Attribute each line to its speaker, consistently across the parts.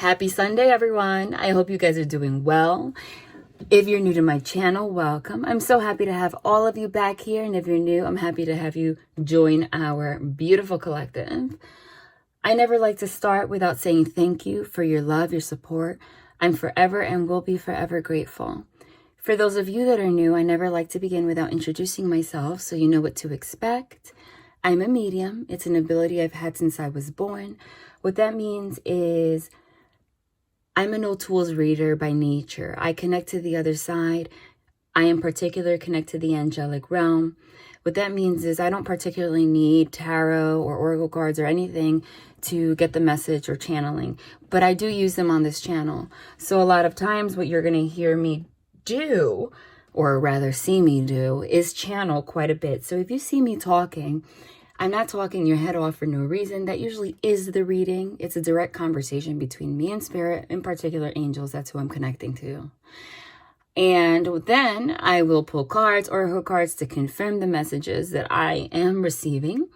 Speaker 1: Happy Sunday, everyone. I hope you guys are doing well. If you're new to my channel, welcome. I'm so happy to have all of you back here. And if you're new, I'm happy to have you join our beautiful collective. I never like to start without saying thank you for your love, your support. I'm forever and will be forever grateful. For those of you that are new, I never like to begin without introducing myself so you know what to expect. I'm a medium. It's an ability I've had since I was born. What that means is I'm a no tools reader by nature. I connect to the other side. I in particular connect to the angelic realm. What that means is I don't particularly need tarot or oracle cards or anything to get the message or channeling, but I do use them on this channel. So a lot of times what you're going to hear me do, or rather see me do, is channel quite a bit. So if you see me talking, I'm not talking your head off for no reason. That usually is the reading. It's a direct conversation between me and spirit, in particular angels. That's who I'm connecting to. And then I will pull cards or hook cards to confirm the messages that I am receiving.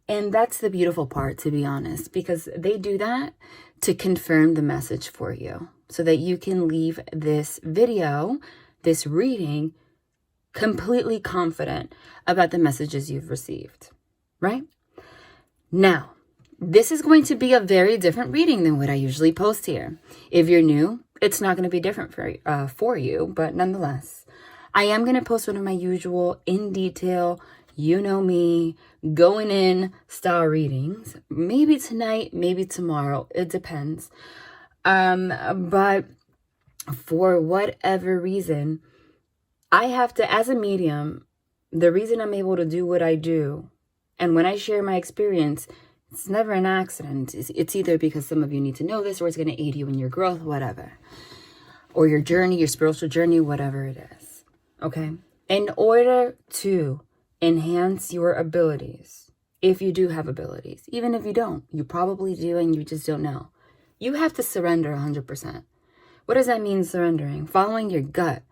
Speaker 1: And that's the beautiful part, to be honest, because they do that to confirm the message for you so that you can leave this video, this reading, completely confident about the messages you've received. Right? Now, this is going to be a very different reading than what I usually post here. If you're new, it's not going to be different for you, but nonetheless, I am going to post one of my usual in detail, you know me, going in style readings. Maybe tonight, maybe tomorrow. It depends. But for whatever reason, I have to, as a medium, the reason I'm able to do what I do, and when I share my experience, it's never an accident. It's either because some of you need to know this or it's going to aid you in your growth, whatever. Or your journey, your spiritual journey, whatever it is. Okay? In order to enhance your abilities, if you do have abilities, even if you don't, you probably do and you just don't know. You have to surrender 100%. What does that mean, surrendering? Following your gut,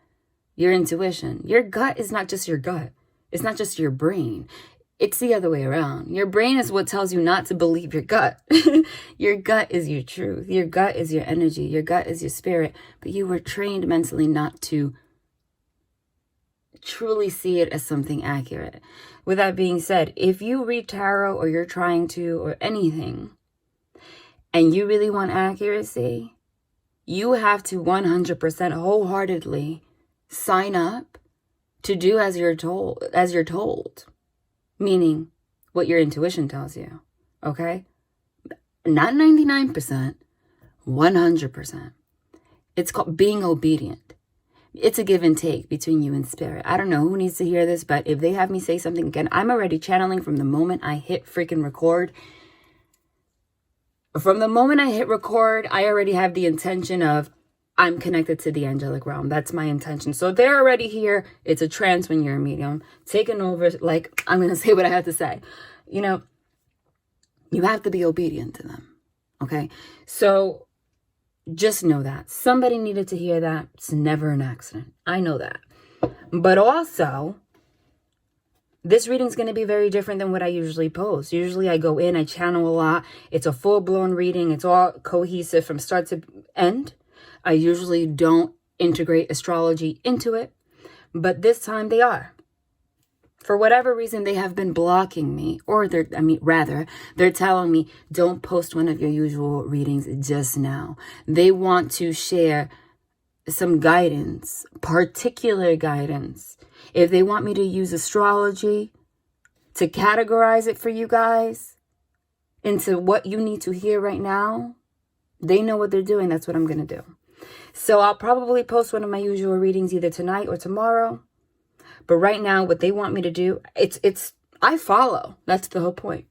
Speaker 1: your intuition. Your gut is not just your gut. It's not just your brain. It's the other way around. Your brain is what tells you not to believe your gut. Your gut is your truth. Your gut is your energy. Your gut is your spirit. But you were trained mentally not to truly see it as something accurate. With that being said, if you read tarot or you're trying to or anything, and you really want accuracy, you have to 100% wholeheartedly sign up to do as you're told. Meaning what your intuition tells you, okay? Not 99%, 100%. It's called being obedient. It's a give and take between you and spirit. I don't know who needs to hear this, but if they have me say something again, I'm already channeling from the moment I hit freaking record. From the moment I hit record, I already have the intention of I'm connected to the angelic realm. That's my intention. So they're already here. It's a trance when you're a medium. Taking over, like, I'm going to say what I have to say. You know, you have to be obedient to them. Okay? So just know that. Somebody needed to hear that. It's never an accident. I know that. But also, this reading is going to be very different than what I usually post. Usually I go in, I channel a lot. It's a full-blown reading. It's all cohesive from start to end. I usually don't integrate astrology into it, but this time they are. For whatever reason, they have been blocking me, or they're telling me, don't post one of your usual readings just now. They want to share some guidance, particular guidance. If they want me to use astrology to categorize it for you guys into what you need to hear right now, they know what they're doing. That's what I'm going to do. So I'll probably post one of my usual readings either tonight or tomorrow. But right now, what they want me to do, I follow. That's the whole point.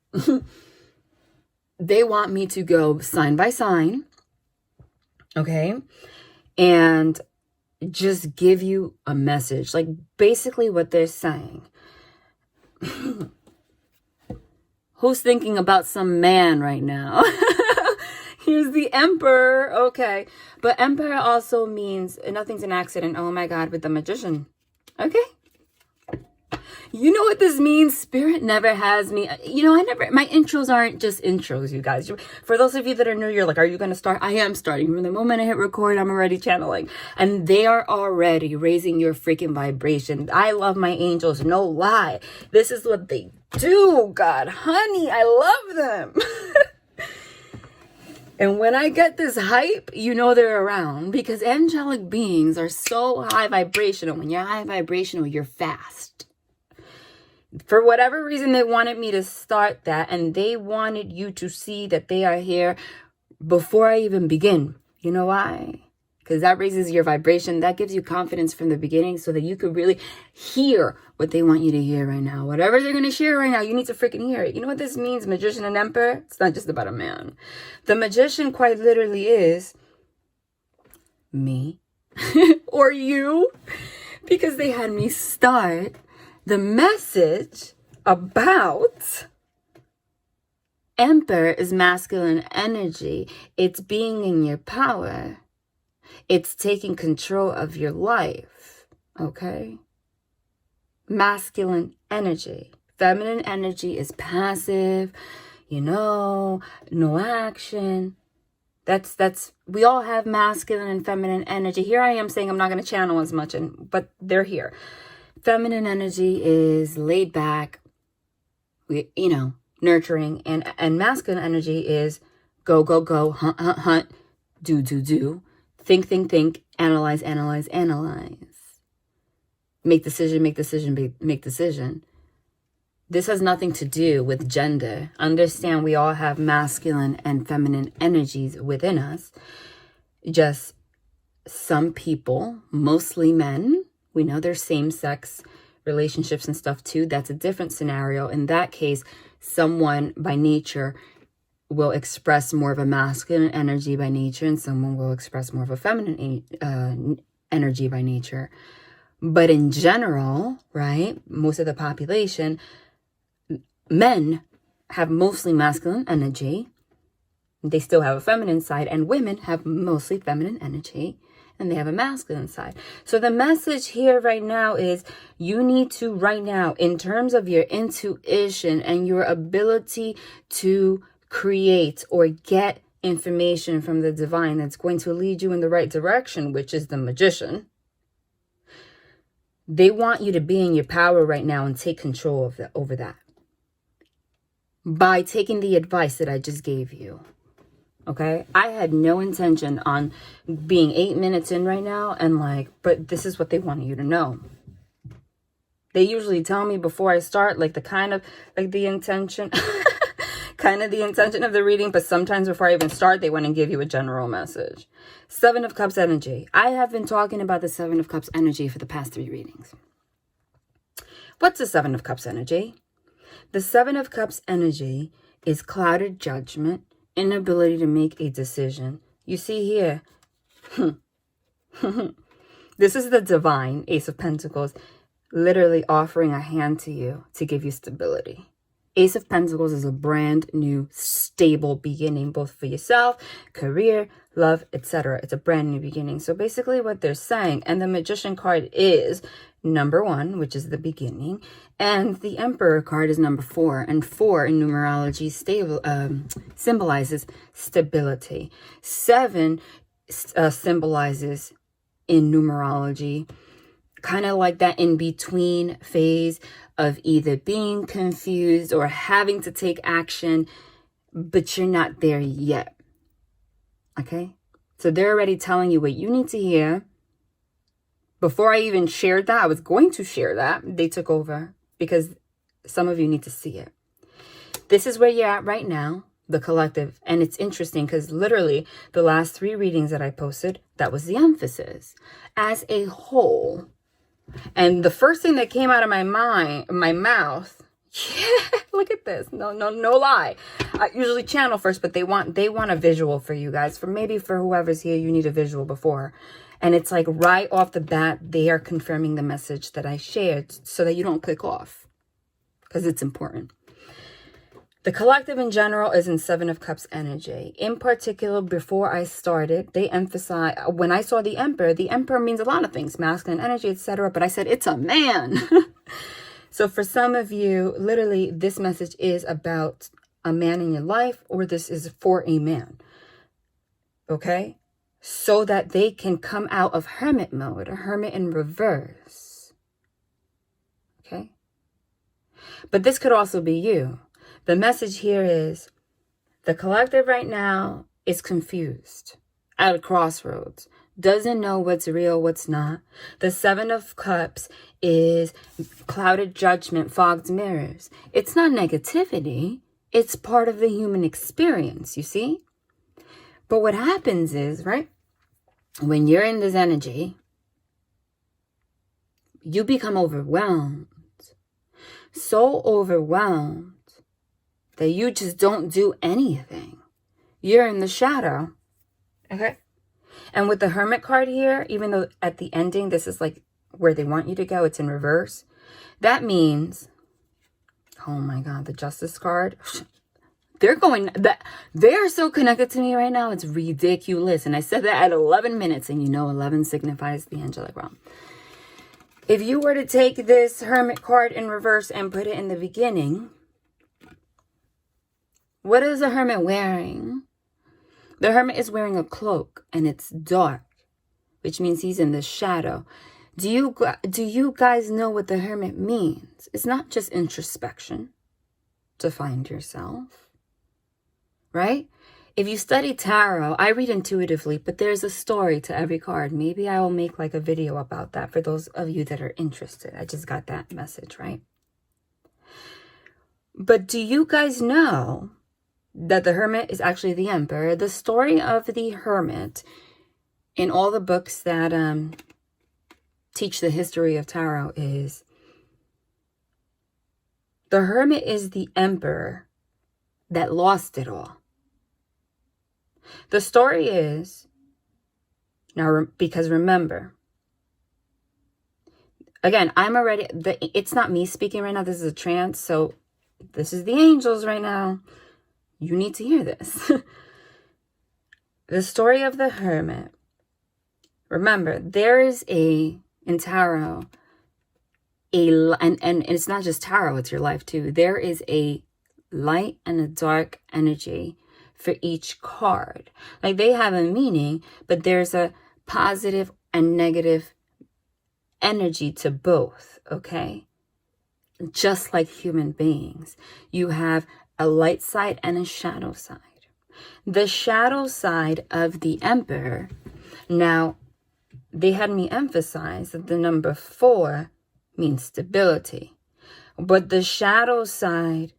Speaker 1: They want me to go sign by sign. Okay. And just give you a message. Like basically what they're saying. Who's thinking about some man right now? Here's the Emperor. Okay. But Emperor also means nothing's an accident. Oh my God, with the Magician. Okay. You know what this means? Spirit never has me. You know, my intros aren't just intros, you guys. For those of you that are new, you're like, are you going to start? I am starting. From the moment I hit record, I'm already channeling. And they are already raising your freaking vibration. I love my angels, no lie. This is what they do, God. Honey, I love them. And when I get this hype, you know they're around, because angelic beings are so high vibrational. When you're high vibrational, you're fast. For whatever reason, they wanted me to start that, and they wanted you to see that they are here before I even begin. You know why? Because that raises your vibration. That gives you confidence from the beginning so that you could really hear what they want you to hear right now. Whatever they're going to share right now, you need to freaking hear it. You know what this means, magician and emperor? It's not just about a man. The magician quite literally is me or you, because they had me start the message about emperor is masculine energy. It's being in your power. It's taking control of your life, okay? Masculine energy. Feminine energy is passive, you know, no action. We all have masculine and feminine energy. Here I am saying I'm not going to channel as much, but they're here. Feminine energy is laid back, you know, nurturing, and masculine energy is go, go, go, hunt, hunt, hunt, do. Think, analyze. Make decision. This has nothing to do with gender. Understand we all have masculine and feminine energies within us. Just some people, mostly men, we know there's same-sex relationships and stuff too. That's a different scenario. In that case, someone by nature will express more of a masculine energy by nature, and someone will express more of a feminine energy by nature. But in general, right, most of the population, men have mostly masculine energy. They still have a feminine side, and women have mostly feminine energy, and they have a masculine side. So the message here right now is you need to right now, in terms of your intuition and your ability to create or get information from the divine that's going to lead you in the right direction, which is the magician. They want you to be in your power right now and take control over that by taking the advice that I just gave you. Okay? I had no intention on being 8 minutes in right now and but this is what they want you to know. They usually tell me before I start, the intention kind of the intention of the reading, but sometimes before I even start, they want to give you a general message. 7 of Cups energy. I have been talking about the 7 of Cups energy for the past 3 readings. What's the 7 of Cups energy? The 7 of Cups energy is clouded judgment, inability to make a decision. You see here, this is the divine Ace of Pentacles, literally offering a hand to you to give you stability. Ace of Pentacles is a brand new, stable beginning, both for yourself, career, love, etc. It's a brand new beginning. So basically what they're saying, and the Magician card is number 1, which is the beginning, and the Emperor card is number 4. And 4 in numerology symbolizes stability. 7 symbolizes in numerology kind of like that in-between phase of either being confused or having to take action, but you're not there yet. Okay? So they're already telling you what you need to hear. Before I even shared that, I was going to share that. They took over because some of you need to see it. This is where you're at right now, the collective. And it's interesting because literally the last 3 readings that I posted, that was the emphasis. As a whole. And the first thing that came out of my mouth, yeah, look at this. No lie. I usually channel first, but they want a visual for you guys. For whoever's here, you need a visual before. And it's like right off the bat, they are confirming the message that I shared so that you don't click off because it's important. The collective in general is in 7 of Cups energy. In particular, before I started, they emphasize, when I saw the Emperor means a lot of things, masculine energy, etc. But I said, it's a man. So for some of you, literally, this message is about a man in your life, or this is for a man. Okay? So that they can come out of hermit mode, a hermit in reverse. Okay? But this could also be you. The message here is the collective right now is confused, at a crossroads, doesn't know what's real, what's not. The Seven of Cups is clouded judgment, fogged mirrors. It's not negativity. It's part of the human experience, you see? But what happens is, right, when you're in this energy, you become overwhelmed. So overwhelmed that you just don't do anything. You're in the shadow. Okay? And with the Hermit card here, even though at the ending, this is like where they want you to go, it's in reverse. That means, oh my God, the Justice card. They are so connected to me right now. It's ridiculous. And I said that at 11 minutes. And you know 11 signifies the angelic realm. If you were to take this Hermit card in reverse and put it in the beginning, what is the Hermit wearing? The Hermit is wearing a cloak and it's dark, which means he's in the shadow. Do you guys know what the Hermit means? It's not just introspection to find yourself, right? If you study tarot, I read intuitively, but there's a story to every card. Maybe I will make like a video about that for those of you that are interested. I just got that message, right? But do you guys know that the Hermit is actually the Emperor? The story of the Hermit in all the books that teach the history of tarot is the Hermit is the Emperor that lost it all. The story is, now because remember, again, it's not me speaking right now, this is a trance, so this is the angels right now. You need to hear this. The story of the Hermit. Remember, there is in tarot, and it's not just tarot, it's your life too. There is a light and a dark energy for each card. Like they have a meaning, but there's a positive and negative energy to both, okay? Just like human beings. You have a light side and a shadow side. The shadow side of the Emperor, now they had me emphasize that the number 4 means stability. But the shadow side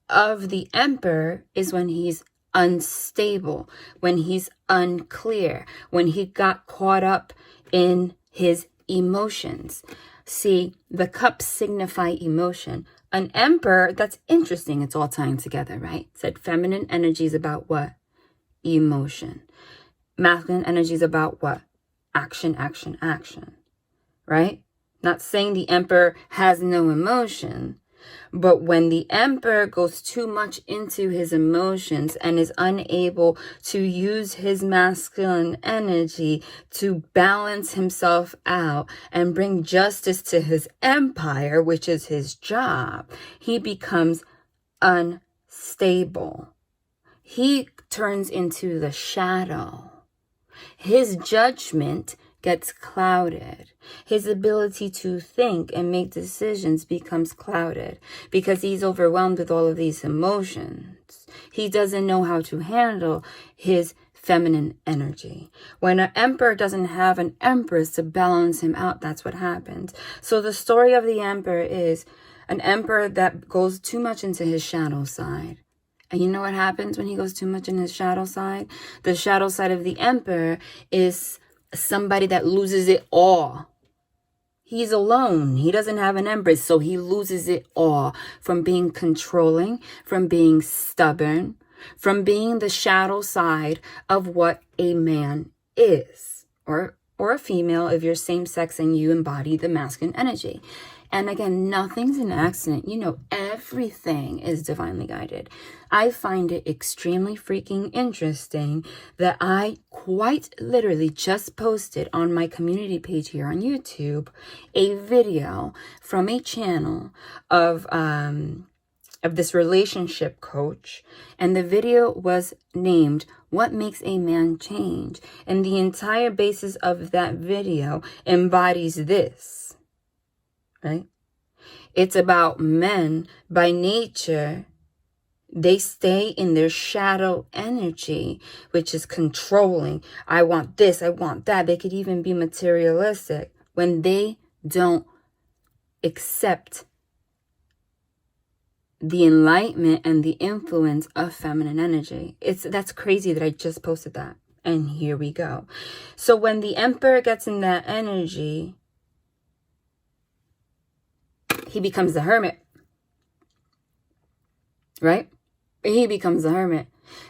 Speaker 1: of the Emperor is when he's unstable, when he's unclear, when he got caught up in his emotions. See, the cups signify emotion. An Emperor, that's interesting. It's all tying together, right? Said feminine energy is about what? Emotion. Masculine energy is about what? Action, action, action. Right? Not saying the Emperor has no emotion, but when the Emperor goes too much into his emotions and is unable to use his masculine energy to balance himself out and bring justice to his empire, which is his job, he becomes unstable. He turns into the shadow. His judgment gets clouded. His ability to think and make decisions becomes clouded because he's overwhelmed with all of these emotions. He doesn't know how to handle his feminine energy. When an Emperor doesn't have an Empress to balance him out, that's what happens. So the story of the Emperor is an Emperor that goes too much into his shadow side. And you know what happens when he goes too much in his shadow side? The shadow side of the Emperor is somebody that loses it all. He's alone. He doesn't have an Empress, so he loses it all from being controlling, from being stubborn, from being the shadow side of what a man is, or a female if you're same sex and you embody the masculine energy. And again, nothing's an accident. You know, everything is divinely guided. I find it extremely freaking interesting that I quite literally just posted on my community page here on YouTube a video from a channel of this relationship coach, and the video was named "What Makes a Man Change?" And the entire basis of that video embodies this, right? It's about men by nature. They stay in their shadow energy, which is controlling. I want this, I want that. They could even be materialistic when they don't accept the enlightenment and the influence of feminine energy. That's crazy that I just posted that. And here we go. So when the Emperor gets in that energy, he becomes the Hermit. Right? He becomes the Hermit.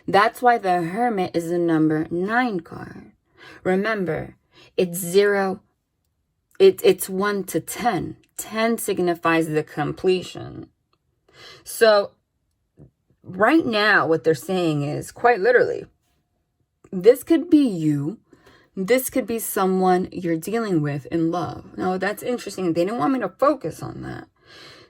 Speaker 1: That's why the Hermit is the number 9 card. Remember, it's 0. It's 1 to 10. 10 signifies the completion. So right now, what they're saying is quite literally, this could be you. This could be someone you're dealing with in love. Now, that's interesting. They didn't want me to focus on that.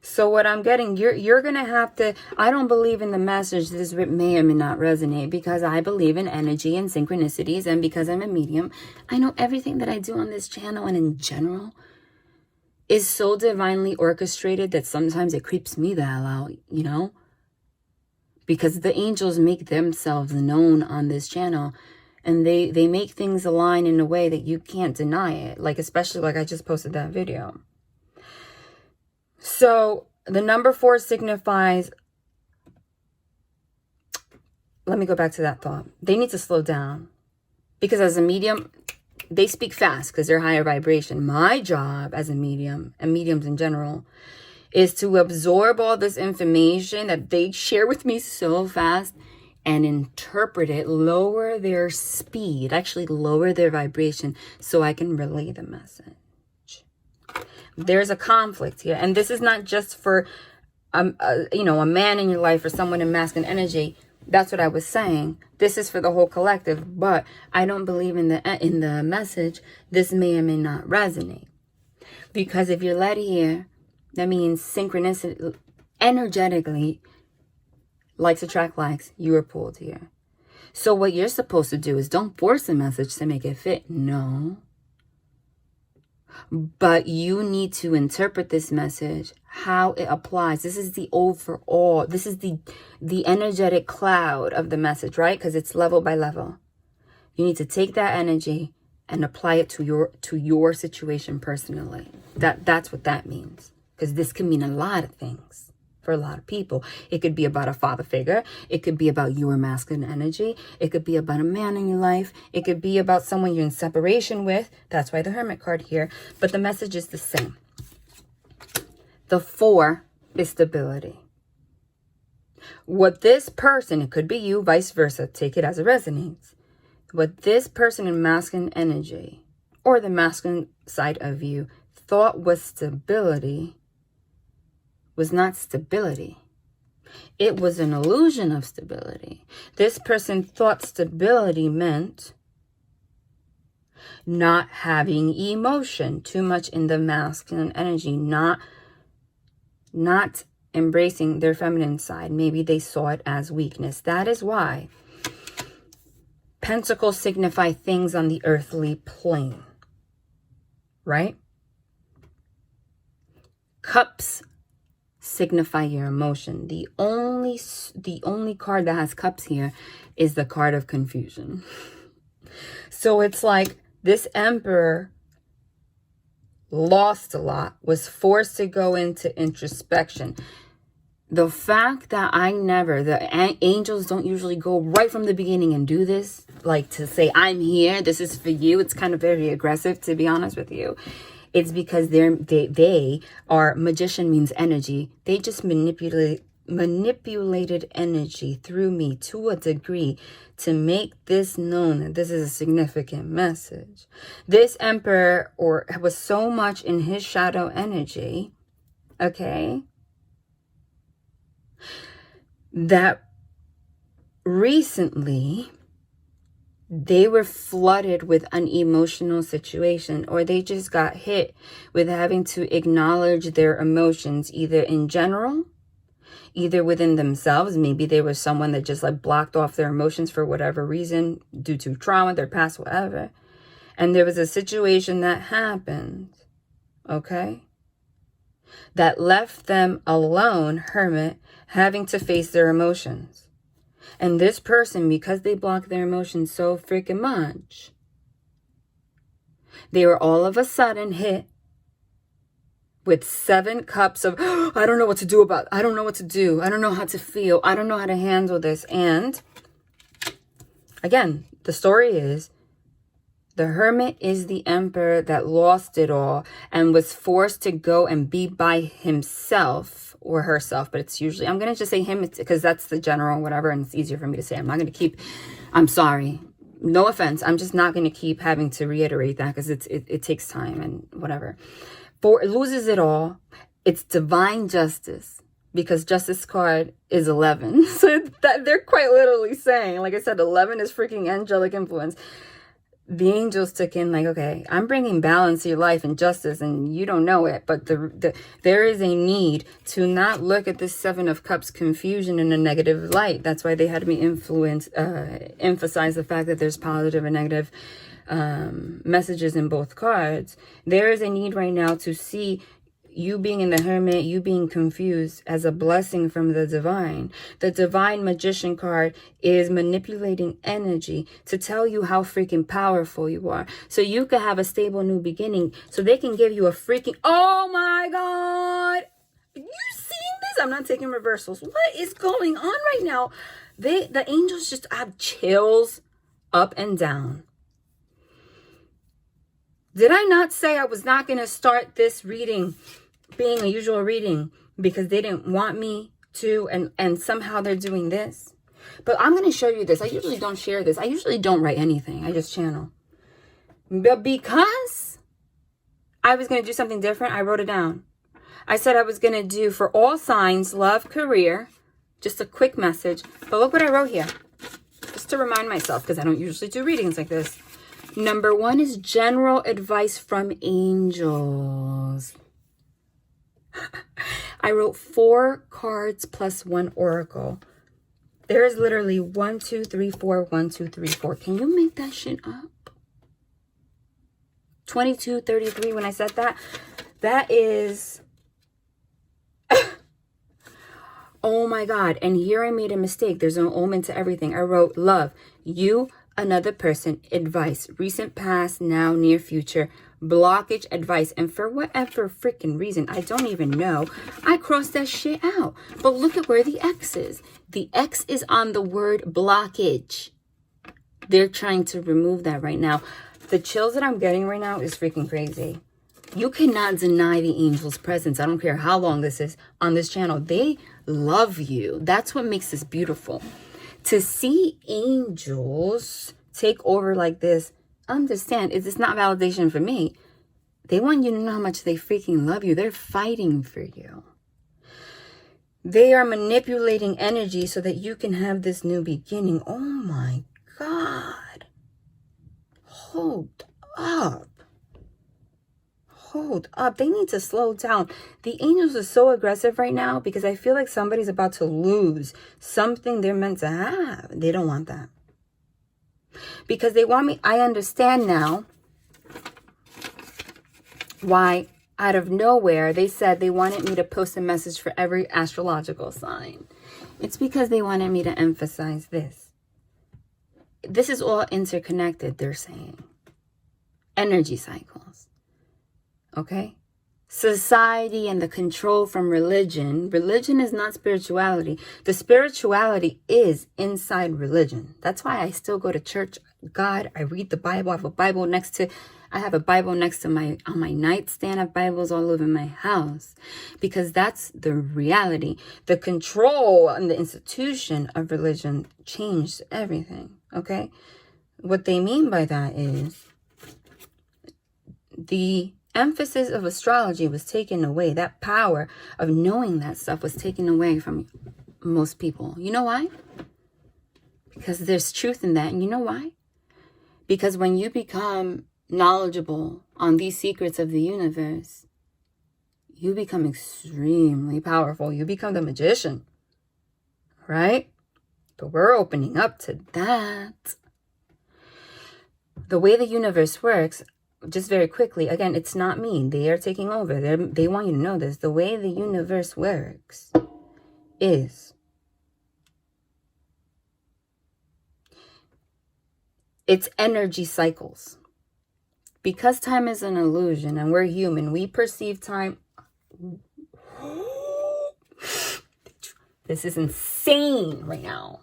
Speaker 1: So what I'm getting, you're going to have to, I don't believe in the message. This may or may not resonate because I believe in energy and synchronicities. And because I'm a medium, I know everything that I do on this channel and in general is so divinely orchestrated that sometimes it creeps me the hell out, you know? Because the angels make themselves known on this channel. And they make things align in a way that you can't deny it. Like, especially like I just posted that video. So the number 4 signifies, let me go back to that thought. They need to slow down. Because as a medium, they speak fast because they're higher vibration. My job as a medium, and mediums in general, is to absorb all this information that they share with me so fast and interpret it, lower their speed, actually lower their vibration so I can relay the message. There's a conflict here. And this is not just for, a man in your life or someone in masculine energy. That's what I was saying. This is for the whole collective. But I don't believe in the message. This may or may not resonate. Because if you're led here, that means synchronicity, energetically, likes attract likes. You are pulled here. So what you're supposed to do is don't force a message to make it fit. No. But you need to interpret this message, how it applies. This is the overall. This is the energetic cloud of the message, right? Because it's level by level. You need to take that energy and apply it to your situation personally. That's what that means. Because this can mean a lot of things for a lot of people. It could be about a father figure. It could be about your masculine energy. It could be about a man in your life. It could be about someone you're in separation with. That's why the Hermit card here. But the message is the same. The 4 is stability. What this person, it could be you, vice versa, take it as it resonates. What this person in masculine energy or the masculine side of you thought was stability was not stability. It was an illusion of stability. This person thought stability meant not having emotion, too much in the masculine energy, not embracing their feminine side. Maybe they saw it as weakness. That is why pentacles signify things on the earthly plane, right? Cups signify your emotion. The only card that has cups here is the card of confusion. So it's like this Emperor lost a lot, was forced to go into introspection. The fact that the angels don't usually go right from the beginning and do this, like to say, I'm here, this is for you. It's kind of very aggressive, to be honest with you. It's because they are, magician means energy. They just manipulated energy through me to a degree to make this known that this is a significant message. This Emperor was so much in his shadow energy, okay, that recently they were flooded with an emotional situation, or they just got hit with having to acknowledge their emotions, either in general, either within themselves. Maybe they were someone that just like blocked off their emotions for whatever reason, due to trauma, their past, whatever. And there was a situation that happened, okay, that left them alone, Hermit, having to face their emotions. And this person, because they block their emotions so freaking much, they were all of a sudden hit with 7 cups of, oh, I don't know what to do about it. I don't know what to do. I don't know how to feel. I don't know how to handle this. And again, the story is the Hermit is the emperor that lost it all and was forced to go and be by himself or herself. But it's usually, I'm going to just say him because that's the general, whatever. And it's easier for me to say. I'm not going to keep, I'm sorry. No offense. I'm just not going to keep having to reiterate that because it takes time and whatever. For it loses it all. It's divine justice, because justice card is 11. So that they're quite literally saying, like I said, 11 is freaking angelic influence. The angels took in like, okay, I'm bringing balance to your life and justice, and you don't know it, but there is a need to not look at this 7 of Cups confusion in a negative light. That's why they had me emphasize the fact that there's positive and negative messages in both cards. There is a need right now to see you being in the Hermit, you being confused, as a blessing from the divine. The divine magician card is manipulating energy to tell you how freaking powerful you are. So you could have a stable new beginning. So they can give you a freaking, oh my God. You seeing this? I'm not taking reversals. What is going on right now? The angels just have chills up and down. Did I not say I was not going to start this reading being a usual reading because they didn't want me to, and somehow they're doing this? But I'm going to show you this. I usually don't share this. I usually don't write anything. I just channel. But because I was going to do something different, I wrote it down. I said I was going to do for all signs, love, career, just a quick message. But look what I wrote here, just to remind myself, because I don't usually do readings like this. Number 1 is general advice from angels. I wrote 4 cards plus 1 oracle. There is literally 1, 2, 3, 4, 1, 2, 3, 4. Can you make that shit up? 22, 33 when I said that. That is... oh my God. And here I made a mistake. There's an omen to everything. I wrote love, you, another person, advice, recent past, now, near future, blockage, advice. And for whatever freaking reason, I don't even know, I crossed that shit out. But look at where the X is. The X is on the word blockage. They're trying to remove that right now. The chills that I'm getting right now is freaking crazy. You cannot deny the angels' presence. I don't care how long this is on this channel. They love you. That's what makes this beautiful. To see angels take over like this, understand, it's not validation for me. They want you to know how much they freaking love you. They're fighting for you. They are manipulating energy so that you can have this new beginning. Oh my God. Hold up. Hold up. They need to slow down. The angels are so aggressive right now because I feel like somebody's about to lose something they're meant to have. They don't want that. Because they want me. I understand now why out of nowhere they said they wanted me to post a message for every astrological sign. It's because they wanted me to emphasize this. This is all interconnected, they're saying. Energy cycles. Okay? Society and the control from religion. Religion is not spirituality. The spirituality is inside religion. That's why I still go to church. God, I read the Bible. I have a Bible next to my on my nightstand. I have Bibles all over my house. Because that's the reality. The control and the institution of religion changed everything. Okay? What they mean by that is the emphasis of astrology was taken away. That power of knowing that stuff was taken away from most people. You know why? Because there's truth in that. And you know why? Because when you become knowledgeable on these secrets of the universe, you become extremely powerful. You become the magician, right? But we're opening up to that. The way the universe works, just very quickly, again, it's not me. They are taking over. They want you to know this. The way the universe works is it's energy cycles. Because time is an illusion and we're human, we perceive time. This is insane right now.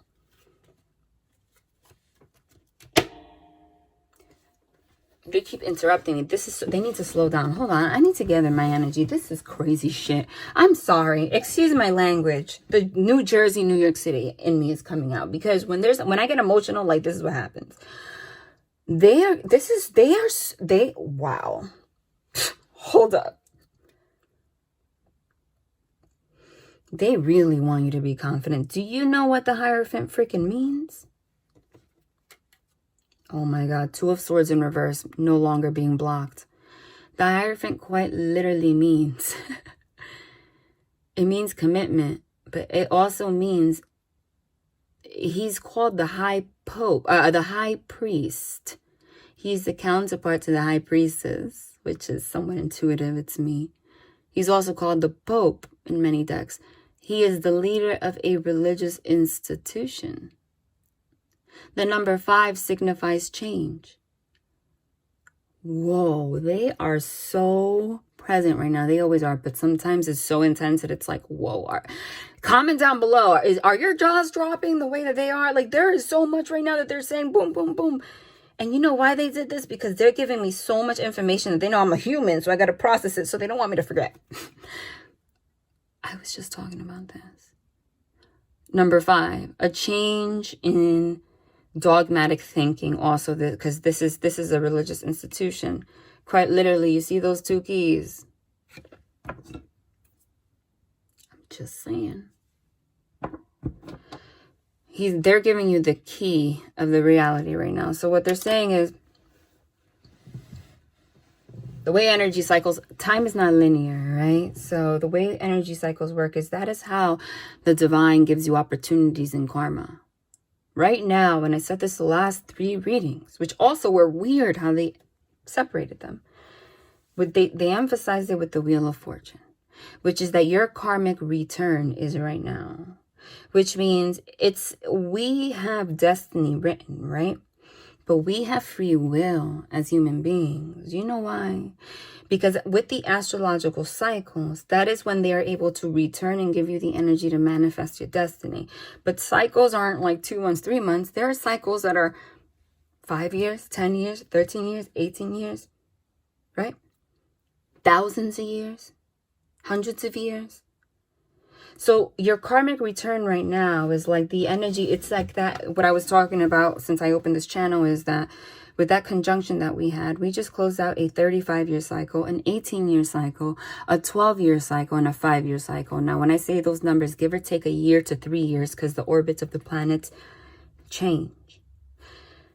Speaker 1: They keep interrupting me. They need to slow down. Hold on. I need to gather my energy. This is crazy shit. I'm sorry. Excuse my language. The New Jersey, New York City in me is coming out. Because when I get emotional, like, this is what happens. Wow. Hold up. They really want you to be confident. Do you know what the Hierophant freaking means? Oh my God, Two of Swords in reverse, no longer being blocked. The Hierophant quite literally means, it means commitment, but it also means he's called the High Pope, the High Priest. He's the counterpart to the High Priestess, which is somewhat intuitive, it's me. He's also called the Pope in many decks. He is the leader of a religious institution. The number 5 signifies change. Whoa, they are so present right now. They always are, but sometimes it's so intense that it's like, whoa. Comment down below. Are your jaws dropping the way that they are? Like, there is so much right now that they're saying boom, boom, boom. And you know why they did this? Because they're giving me so much information that they know I'm a human, so I got to process it, so they don't want me to forget. I was just talking about this. Number 5, a change in dogmatic thinking, also, because this is a religious institution. Quite literally, you see those 2 keys. I'm just saying. They're giving you the key of the reality right now. So what they're saying is, the way energy cycles, time is not linear, right? So the way energy cycles work is that is how the divine gives you opportunities in karma. Right now, when I said this the last 3 readings, which also were weird how they separated them, but they emphasized it with the Wheel of Fortune, which is that your karmic return is right now, which means we have destiny written, right? But we have free will as human beings. You know why? Because with the astrological cycles, that is when they are able to return and give you the energy to manifest your destiny. But cycles aren't like 2 months, 3 months. There are cycles that are 5 years, 10 years, 13 years, 18 years, right? Thousands of years, hundreds of years. So your karmic return right now is like the energy. It's like that. What I was talking about since I opened this channel is that with that conjunction that we had, we just closed out a 35-year cycle, an 18-year cycle, a 12-year cycle, and a 5-year cycle. Now, when I say those numbers, give or take a year to 3 years, because the orbits of the planets change.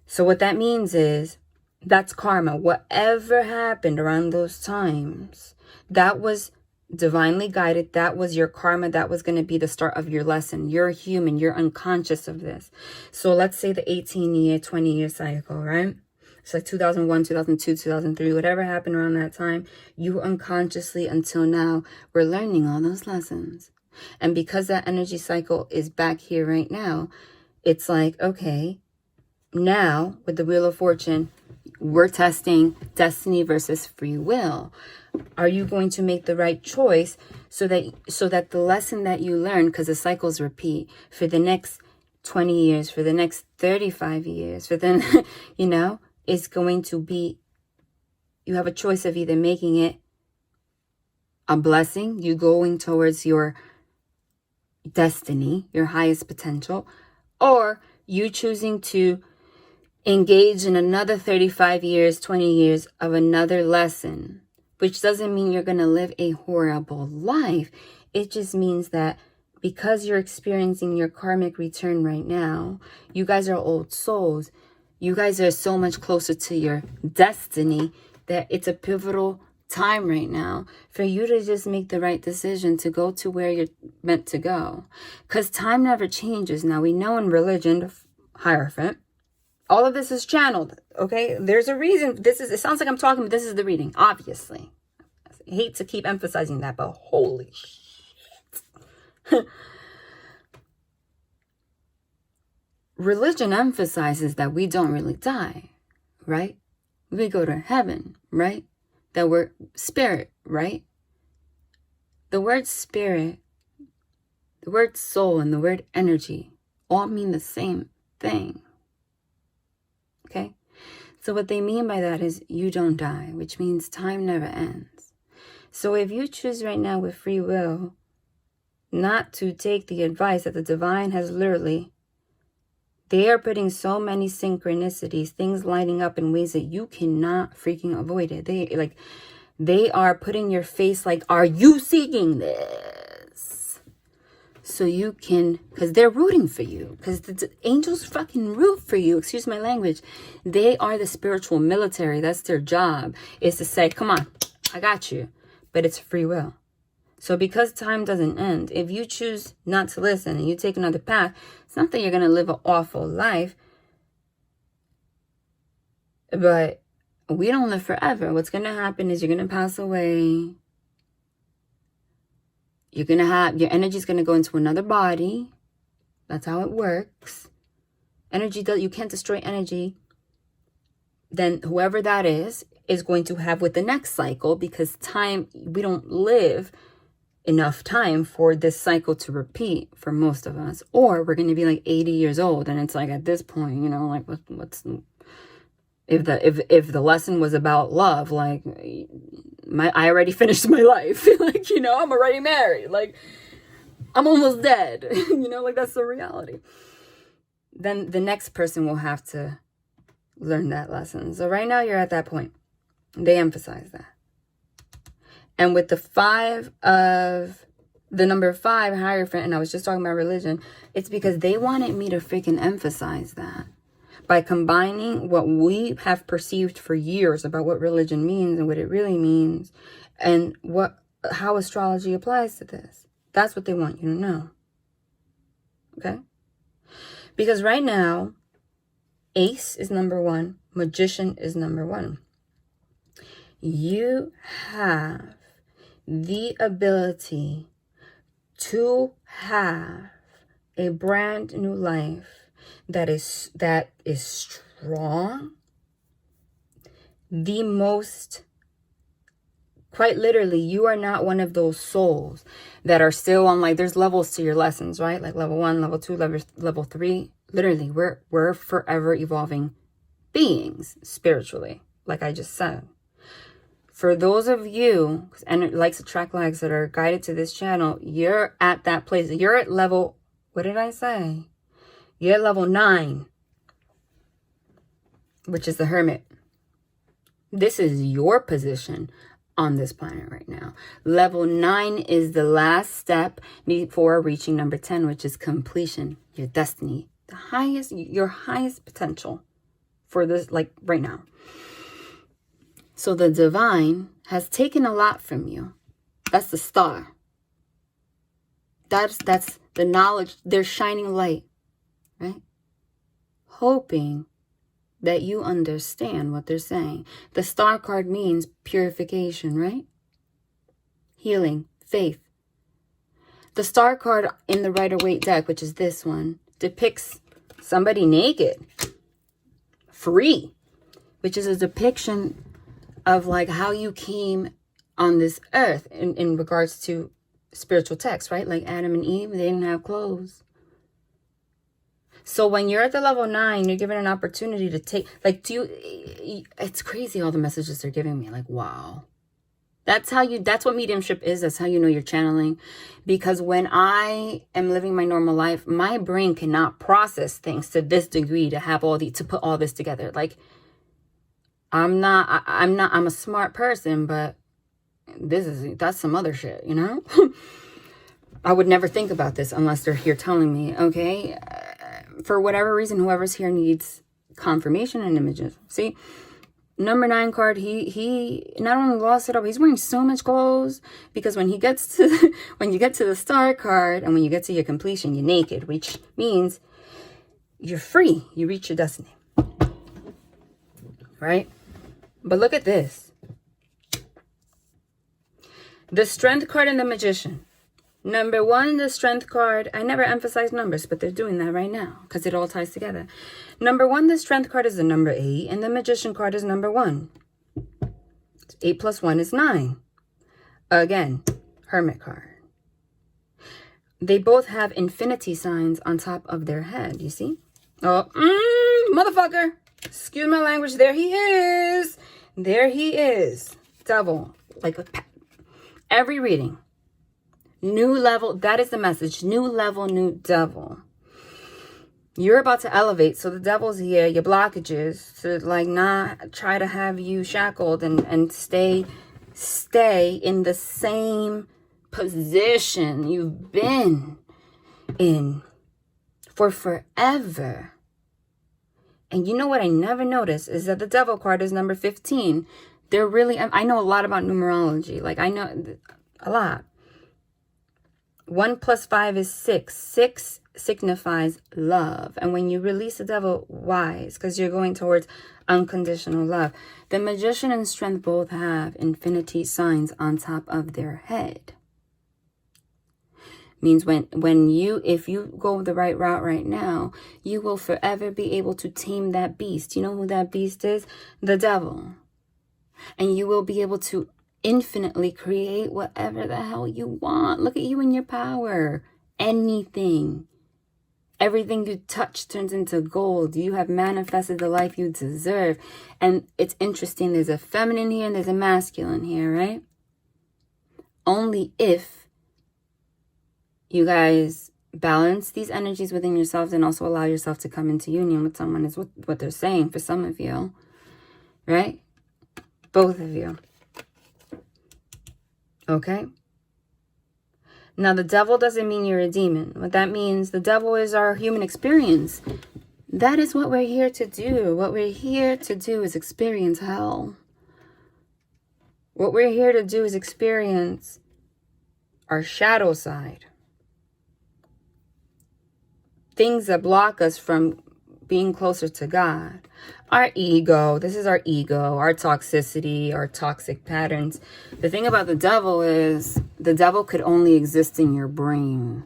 Speaker 1: So what that means is that's karma. Whatever happened around those times, that was divinely guided. That was your karma. That was going to be the start of your lesson. You're human. You're unconscious of this. So let's say the 18-year, 20-year cycle, right? It's like 2001, 2002, 2003, whatever happened around that time, you unconsciously until now were learning all those lessons. And because that energy cycle is back here right now, it's like, okay, now with the Wheel of Fortune, we're testing destiny versus free will. Are you going to make the right choice so that the lesson that you learn, because the cycles repeat for the next 20 years, for the next 35 years, for then, you know, is going to be, you have a choice of either making it a blessing, you going towards your destiny, your highest potential, or you choosing to engage in another 35 years, 20 years of another lesson which doesn't mean you're going to live a horrible life. It just means that because you're experiencing your karmic return right now, you guys are old souls. You guys are so much closer to your destiny that it's a pivotal time right now for you to just make the right decision to go to where you're meant to go. Because time never changes. Now, we know in religion, the Hierophant, all of this is channeled, okay? There's a reason. It sounds like I'm talking, but this is the reading, obviously. I hate to keep emphasizing that, but holy shit. Religion emphasizes that we don't really die, right? We go to heaven, right? That we're spirit, right? The word spirit, the word soul, and the word energy all mean the same thing. Okay? So what they mean by that is you don't die, which means time never ends. So if you choose right now with free will not to take the advice that the divine has literally, they are putting so many synchronicities, things lining up in ways that you cannot freaking avoid it. They are putting your face like, are you seeking this? So you can, because they're rooting for you. Because the angels fucking root for you. Excuse my language. They are the spiritual military. That's their job, is to say, come on, I got you. But it's free will. So because time doesn't end, if you choose not to listen and you take another path, it's not that you're going to live an awful life, but we don't live forever. What's going to happen is you're going to pass away. You're going to have, your energy is going to go into another body. That's how it works. Energy, you can't destroy energy. Then whoever that is going to have with the next cycle, because time, we don't live enough time for this cycle to repeat for most of us. Or we're going to be like 80 years old, and it's like at this point, you know, like what's if the lesson was about love, like I already finished my life. Like, you know, I'm already married, like I'm almost dead. You know, like that's the reality. Then the next person will have to learn that lesson. So right now you're at that point. They emphasize that. And with the number 5 Hierophant, and I was just talking about religion, it's because they wanted me to freaking emphasize that. By combining what we have perceived for years about what religion means and what it really means, and how astrology applies to this. That's what they want you to know. Okay? Because right now, Ace is number 1, Magician is number 1. You have the ability to have a brand new life that is strong. The most, quite literally, you are not one of those souls that are still on, like, there's levels to your lessons, right? Like level 1, level 2, level 3. Literally, we're forever evolving beings spiritually, like I just said. For those of you, and it likes attract likes, that are guided to this channel, you're at that place. You're at level, what did I say? You're at level 9, which is the Hermit. This is your position on this planet right now. Level 9 is the last step before reaching number 10, which is completion, your destiny, your highest potential for this, like right now. So the divine has taken a lot from you. That's the star. That's the knowledge. They're shining light, right? Hoping that you understand what they're saying. The star card means purification, right? Healing, faith. The star card in the Rider-Waite deck, which is this one, depicts somebody naked, free, which is a depiction of like how you came on this earth in regards to spiritual text, right? Like Adam and Eve, they didn't have clothes. So when you're at the level 9, you're given an opportunity to take, like, it's crazy all the messages they're giving me. Like, wow. That's what mediumship is. That's how you know you're channeling. Because when I am living my normal life, my brain cannot process things to this degree to put all this together. Like, I'm a smart person, but that's some other shit, you know? I would never think about this unless they're here telling me, okay? For whatever reason, whoever's here needs confirmation and images. See, number 9 card, he not only lost it all, he's wearing so much clothes, because when he gets to when you get to the Star card and when you get to your completion, you're naked, which means you're free. You reach your destiny. Right? But look at this. The Strength card and the Magician. Number 1, the Strength card. I never emphasize numbers, but they're doing that right now because it all ties together. Number 1, the Strength card is the number 8, and the Magician card is number 1. 8 plus 1 is 9. Again, Hermit card. They both have infinity signs on top of their head, you see? Oh, motherfucker. Excuse my language. There he is. There he is. Devil. Like every reading. New level. That is the message. New level, new devil. You're about to elevate. So the devil's here. Your blockages to like not try to have you shackled and stay in the same position you've been in for forever. And you know what I never noticed is that the devil card is number 15. They're really, I know a lot about numerology. Like I know a lot. 1 plus 5 is 6. 6 signifies love. And when you release the devil, why? It's because you're going towards unconditional love. The Magician and Strength both have infinity signs on top of their head. Means if you go the right route right now, you will forever be able to tame that beast. You know who that beast is? The devil. And you will be able to infinitely create whatever the hell you want. Look at you and your power. Anything. Everything you touch turns into gold. You have manifested the life you deserve. And it's interesting. There's a feminine here and there's a masculine here, right? Only if you guys balance these energies within yourselves and also allow yourself to come into union with someone is what they're saying for some of you. Right? Both of you. Okay? Now, the devil doesn't mean you're a demon. What that means, the devil is our human experience. That is what we're here to do. What we're here to do is experience hell. What we're here to do is experience our shadow side. Things that block us from being closer to God. Our ego. This is our ego, our toxicity, our toxic patterns. The thing about the devil is the devil could only exist in your brain.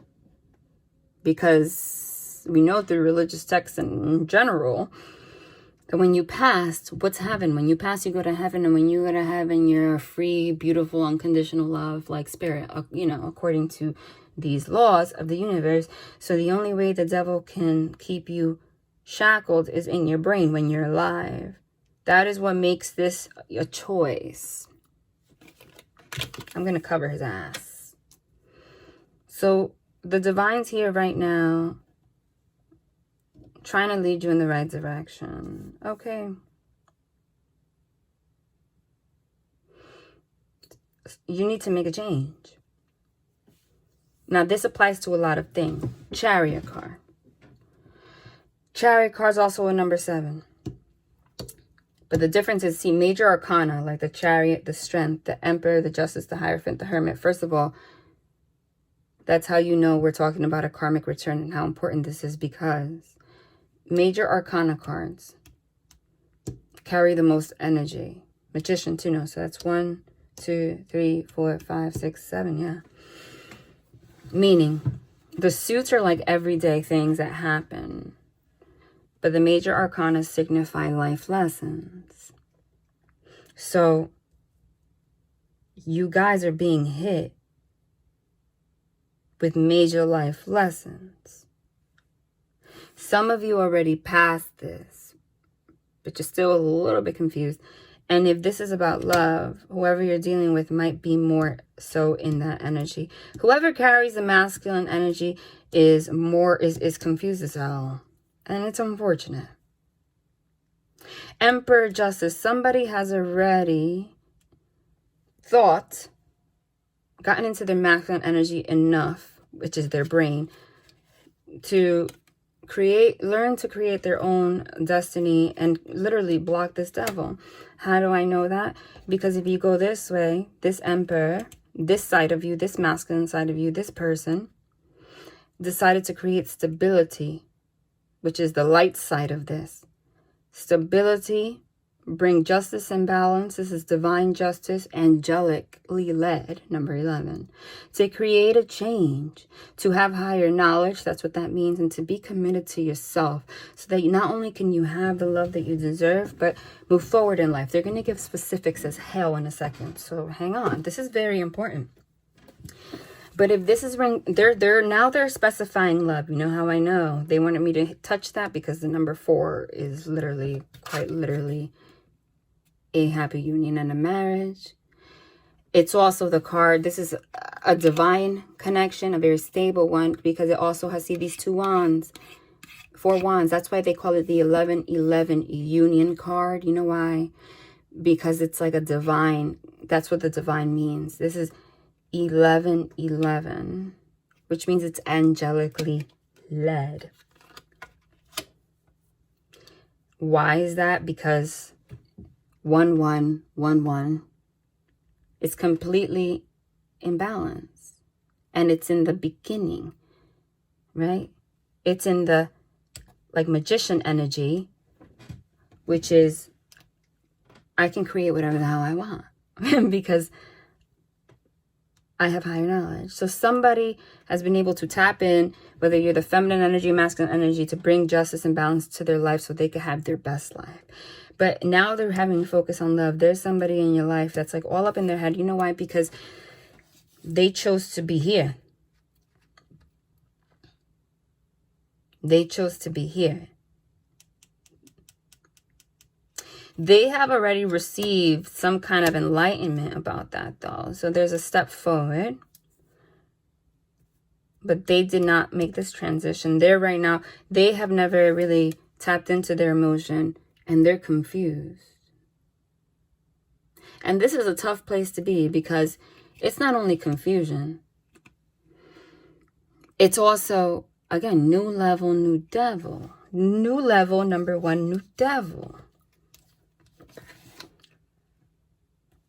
Speaker 1: Because we know through religious texts and in general that when you pass, what's heaven? When you pass, you go to heaven. And when you go to heaven, you're a free, beautiful, unconditional love like spirit, you know, according to these laws of the universe. So the only way the devil can keep you shackled is in your brain when you're alive. That is what makes this a choice. I'm going to cover his ass. So the divine's here right now, trying to lead you in the right direction. Okay. You need to make a change. Now, this applies to a lot of things. Chariot card. Chariot card is also a number 7. But the difference is, see, major arcana, like the Chariot, the Strength, the Emperor, the Justice, the Hierophant, the Hermit. First of all, that's how you know we're talking about a karmic return and how important this is, because major arcana cards carry the most energy. Magician too, no. So that's 1, 2, 3, 4, 5, 6, 7, yeah. Meaning, the suits are like everyday things that happen. But the major arcana signify life lessons. So, you guys are being hit with major life lessons. Some of you already passed this, but you're still a little bit confused. And if this is about love, whoever you're dealing with might be more so in that energy. Whoever carries the masculine energy is confused as hell. And it's unfortunate. Emperor, Justice. Somebody has already thought gotten into their masculine energy enough, which is their brain, to learn to create their own destiny and literally block this devil. How do I know that? Because if you go this way, this emperor, this side of you, this masculine side of you, this person decided to create stability, which is the light side of this. Stability, bring justice and balance. This is divine justice, angelically led, number 11. To create a change, to have higher knowledge, that's what that means, and to be committed to yourself so that not only can you have the love that you deserve, but move forward in life. They're going to give specifics as hell in a second, so hang on. This is very important. But if this is they're specifying love. You know how I know? They wanted me to touch that because the number 4 is literally, quite literally, a happy union and a marriage. It's also the card. This is a divine connection, a very stable one, because it also has, see, these 2 wands, 4 wands. That's why they call it the 11-11 union card. You know why? Because it's like a divine, that's what the divine means. This is 11-11, which means it's angelically led. Why is that? Because 1111 is completely imbalanced, and it's in the beginning, right? It's in the like magician energy, which is I can create whatever the hell I want because I have higher knowledge. So somebody has been able to tap in, whether you're the feminine energy, masculine energy, to bring justice and balance to their life so they can have their best life. But now they're having to focus on love. There's somebody in your life that's like all up in their head. You know why? Because they chose to be here. They chose to be here. They have already received some kind of enlightenment about that, though. So there's a step forward. But they did not make this transition. They're right now, they have never really tapped into their emotion, and they're confused. And this is a tough place to be because it's not only confusion. It's also, again, new level, new devil. New level, number 1, new devil.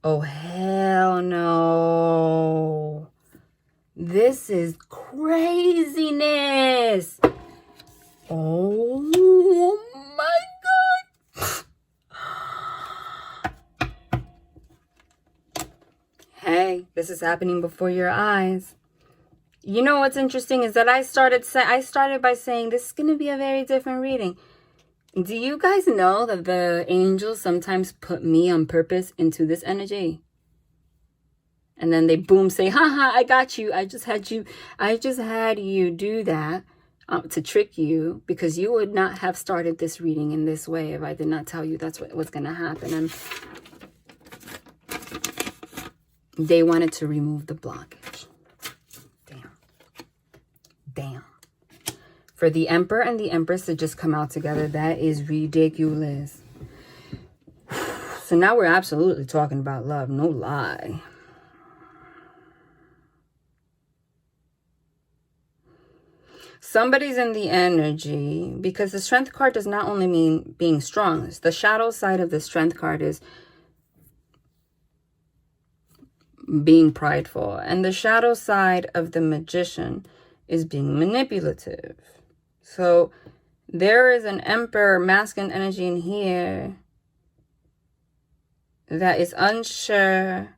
Speaker 1: Oh, hell no. This is craziness. Oh my God. Hey, this is happening before your eyes. You know what's interesting is that I started by saying this is going to be a very different reading. Do you guys know that the angels sometimes put me on purpose into this energy? And then they boom say, haha, I got you. I just had you do that to trick you, because you would not have started this reading in this way if I did not tell you that's what was going to happen. And they wanted to remove the blockage. Damn. For the Emperor and the Empress to just come out together, that is ridiculous. So now we're absolutely talking about love, no lie. Somebody's in the energy, because the Strength card does not only mean being strong. The shadow side of the Strength card is being prideful. And the shadow side of the Magician is being manipulative. So there is an Emperor masculine energy in here that is unsure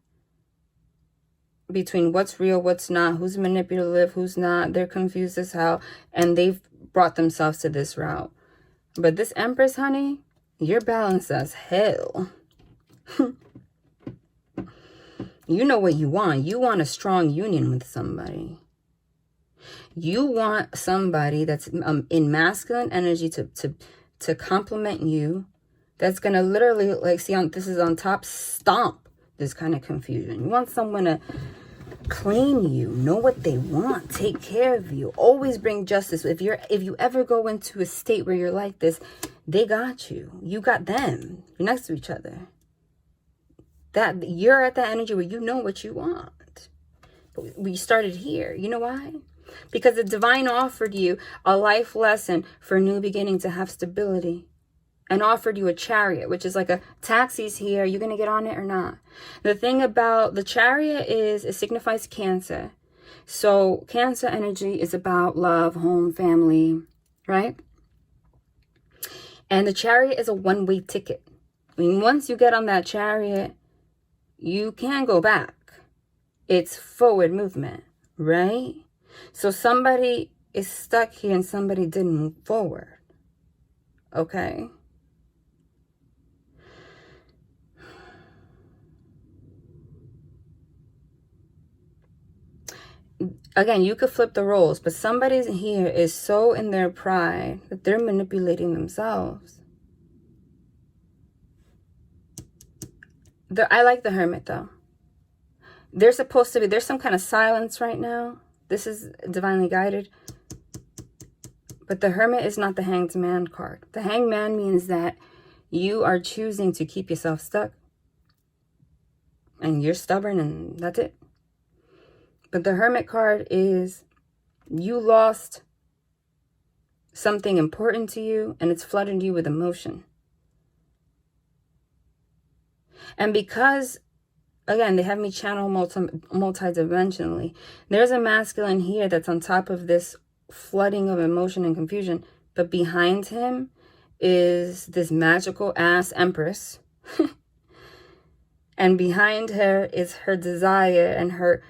Speaker 1: between what's real, what's not, who's manipulative, who's not. They're confused as hell, and they've brought themselves to this route. But this Empress, honey, you're balanced as hell. You know what you want. You want a strong union with somebody. You want somebody that's in masculine energy to complement you. That's going to literally, like, see, this is on top, stomp this kind of confusion. You want someone to claim you, know what they want, take care of you, always bring justice. If you ever go into a state where you're like this, they got you. You got them. You're next to each other. That you're at that energy where you know what you want. But we started here. You know why? Because the divine offered you a life lesson for a new beginning to have stability, and offered you a chariot, which is like a taxi's here. Are you going to get on it or not? The thing about the chariot is it signifies Cancer. So Cancer energy is about love, home, family, right? And the chariot is a one-way ticket. I mean, once you get on that chariot, you can't go back. It's forward movement, right? So somebody is stuck here and somebody didn't move forward. Okay? Again, you could flip the roles, but somebody here is so in their pride that they're manipulating themselves. I like the Hermit, though. There's some kind of silence right now. This is divinely guided. But the Hermit is not the Hanged Man card. The Hanged Man means that you are choosing to keep yourself stuck. And you're stubborn and that's it. But the Hermit card is you lost something important to you and it's flooded you with emotion. And because, again, they have me channel multidimensionally, there's a masculine here that's on top of this flooding of emotion and confusion. But behind him is this magical ass Empress. And behind her is her desire and her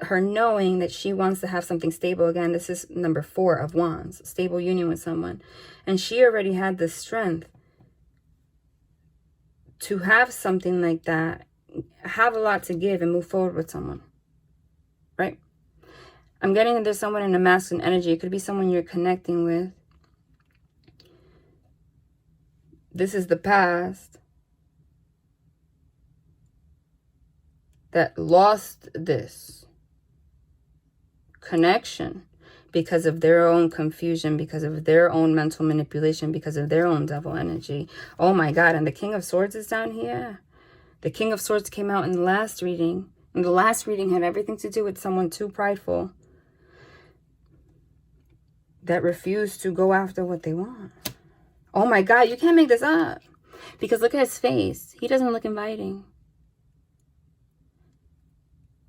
Speaker 1: knowing that she wants to have something stable again. This is number 4 of Wands, stable union with someone. And she already had the strength to have something like that, have a lot to give and move forward with someone, right? I'm getting that there's someone in a masculine energy. It could be someone you're connecting with. This is the past that lost this connection because of their own confusion, because of their own mental manipulation, because of their own devil energy. Oh my God, and the King of Swords is down here. The King of Swords came out in the last reading. And the last reading had everything to do with someone too prideful that refused to go after what they want. Oh my God, you can't make this up. Because look at his face. He doesn't look inviting.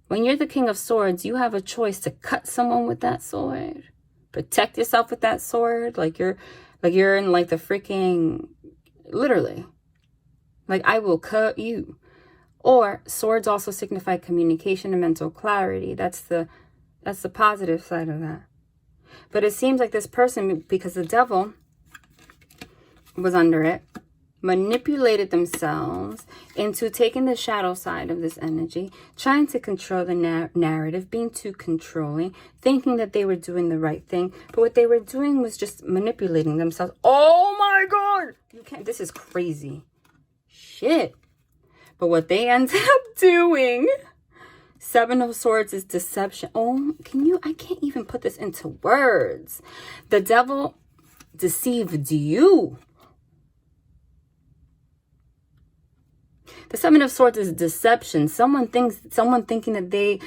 Speaker 1: When you're the King of Swords, you have a choice to cut someone with that sword. Protect yourself with that sword. Like you're in like the freaking, literally. Like I will cut you. Or swords also signify communication and mental clarity. That's the positive side of that. But it seems like this person, because the devil was under it, manipulated themselves into taking the shadow side of this energy, trying to control the narrative, being too controlling, thinking that they were doing the right thing. But what they were doing was just manipulating themselves. Oh my God! You can't, this is crazy. Shit. But what they ended up doing, 7 of Swords is deception. Oh, I can't even put this into words. The devil deceived you. The 7 of Swords is deception. Someone thinking that they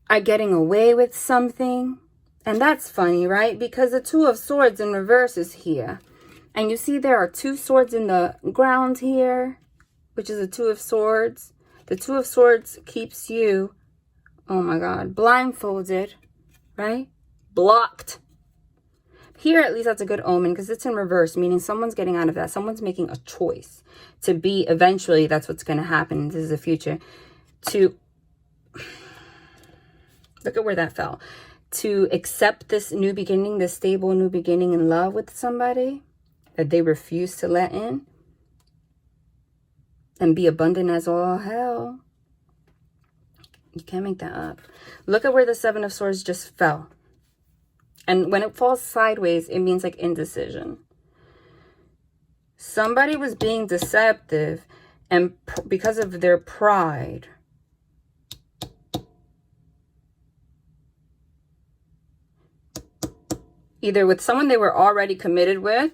Speaker 1: are getting away with something. And that's funny, right? Because the 2 of Swords in reverse is here. And you see there are 2 swords in the ground here, which is the 2 of Swords. The 2 of Swords keeps you, oh my God, blindfolded, right? Blocked. Here, at least that's a good omen because it's in reverse, meaning someone's getting out of that. Someone's making a choice to be, eventually, that's what's going to happen. This is the future. To, look at where that fell. To accept this new beginning, this stable new beginning in love with somebody that they refuse to let in. And be abundant as all hell. You can't make that up. Look at where the 7 of Swords just fell. And when it falls sideways, it means like indecision. Somebody was being deceptive, and because of their pride, either with someone they were already committed with,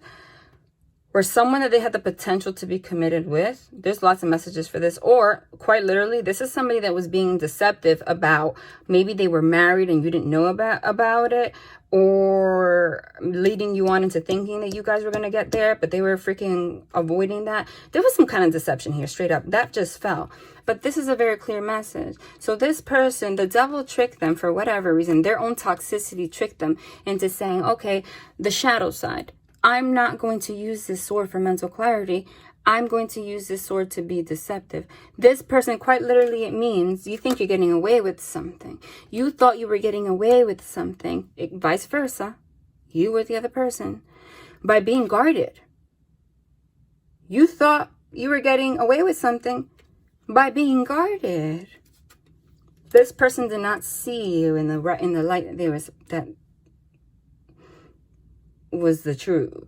Speaker 1: or someone that they had the potential to be committed with. There's lots of messages for this. Or quite literally, this is somebody that was being deceptive about, maybe they were married and you didn't know about it, or leading you on into thinking that you guys were going to get there, but they were freaking avoiding that. There was some kind of deception here, straight up. That just fell. But this is a very clear message. So this person, the devil tricked them for whatever reason. Their own toxicity tricked them into saying, okay, the shadow side. I'm not going to use this sword for mental clarity. I'm going to use this sword to be deceptive. This person, quite literally, it means you think you're getting away with something. You thought you were getting away with something. Vice versa. You were the other person. By being guarded. You thought you were getting away with something by being guarded. This person did not see you in the light that was the truth.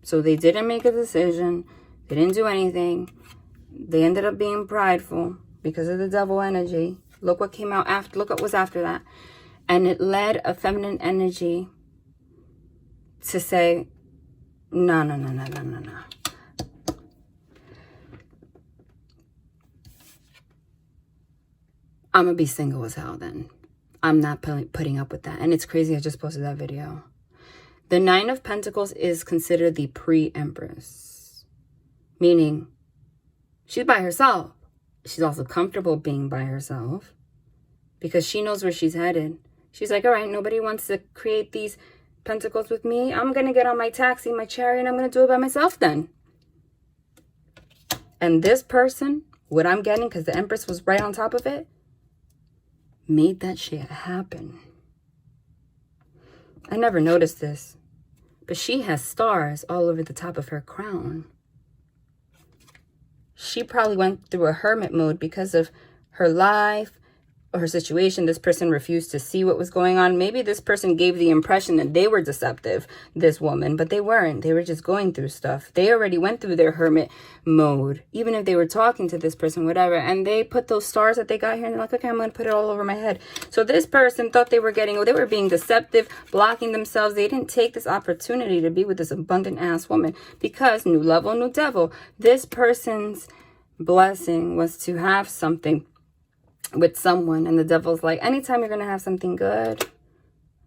Speaker 1: So they didn't make a decision. They didn't do anything. They ended up being prideful because of the devil energy. Look what came out after. Look what was after that. And it led a feminine energy to say, no. I'm going to be single as hell then. I'm not putting up with that. And it's crazy. I just posted that video. The Nine of Pentacles is considered the pre-Empress. Meaning, she's by herself. She's also comfortable being by herself. Because she knows where she's headed. She's like, all right, nobody wants to create these pentacles with me. I'm going to get on my taxi, my chariot, and I'm going to do it by myself then. And this person, what I'm getting, because the Empress was right on top of it, made that shit happen. I never noticed this, but she has stars all over the top of her crown. She probably went through a hermit mode because of her life or her situation. This person refused to see what was going on. Maybe this person gave the impression that they were deceptive, this woman, but they weren't. They were just going through stuff. They already went through their hermit mode, even if they were talking to this person, whatever. And they put those stars that they got here and they're like, okay, I'm going to put it all over my head. So this person thought they were being deceptive, blocking themselves. They didn't take this opportunity to be with this abundant ass woman because new level, new devil. This person's blessing was to have something with someone, and the devil's like, anytime you're gonna have something good,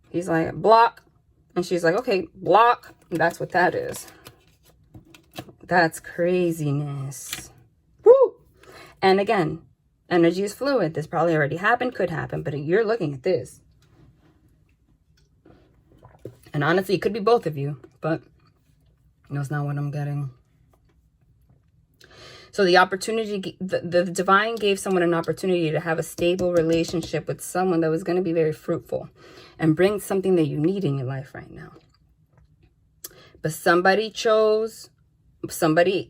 Speaker 1: he's like, block. And she's like, okay, block. And that's what that is. That's craziness. Woo! And again, energy is fluid. This probably already happened, could happen, but you're looking at this, and honestly, it could be both of you, but that's not what I'm getting. So the opportunity, the divine gave someone an opportunity to have a stable relationship with someone that was going to be very fruitful and bring something that you need in your life right now. But somebody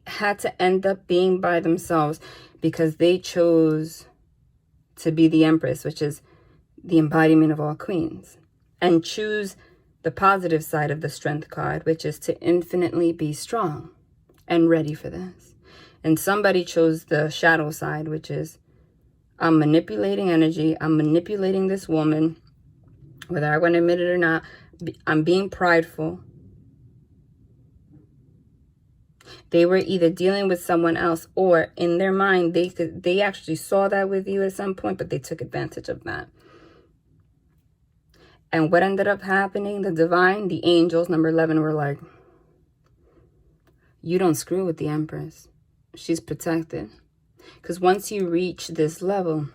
Speaker 1: had to end up being by themselves because they chose to be the Empress, which is the embodiment of all queens, and choose the positive side of the Strength card, which is to infinitely be strong and ready for this. And somebody chose the shadow side, which is, I'm manipulating energy. I'm manipulating this woman. Whether I want to admit it or not, I'm being prideful. They were either dealing with someone else, or in their mind, they actually saw that with you at some point, but they took advantage of that. And what ended up happening, the divine, the angels, number 11, were like, you don't screw with the Empress. She's protected. Because once you reach this level,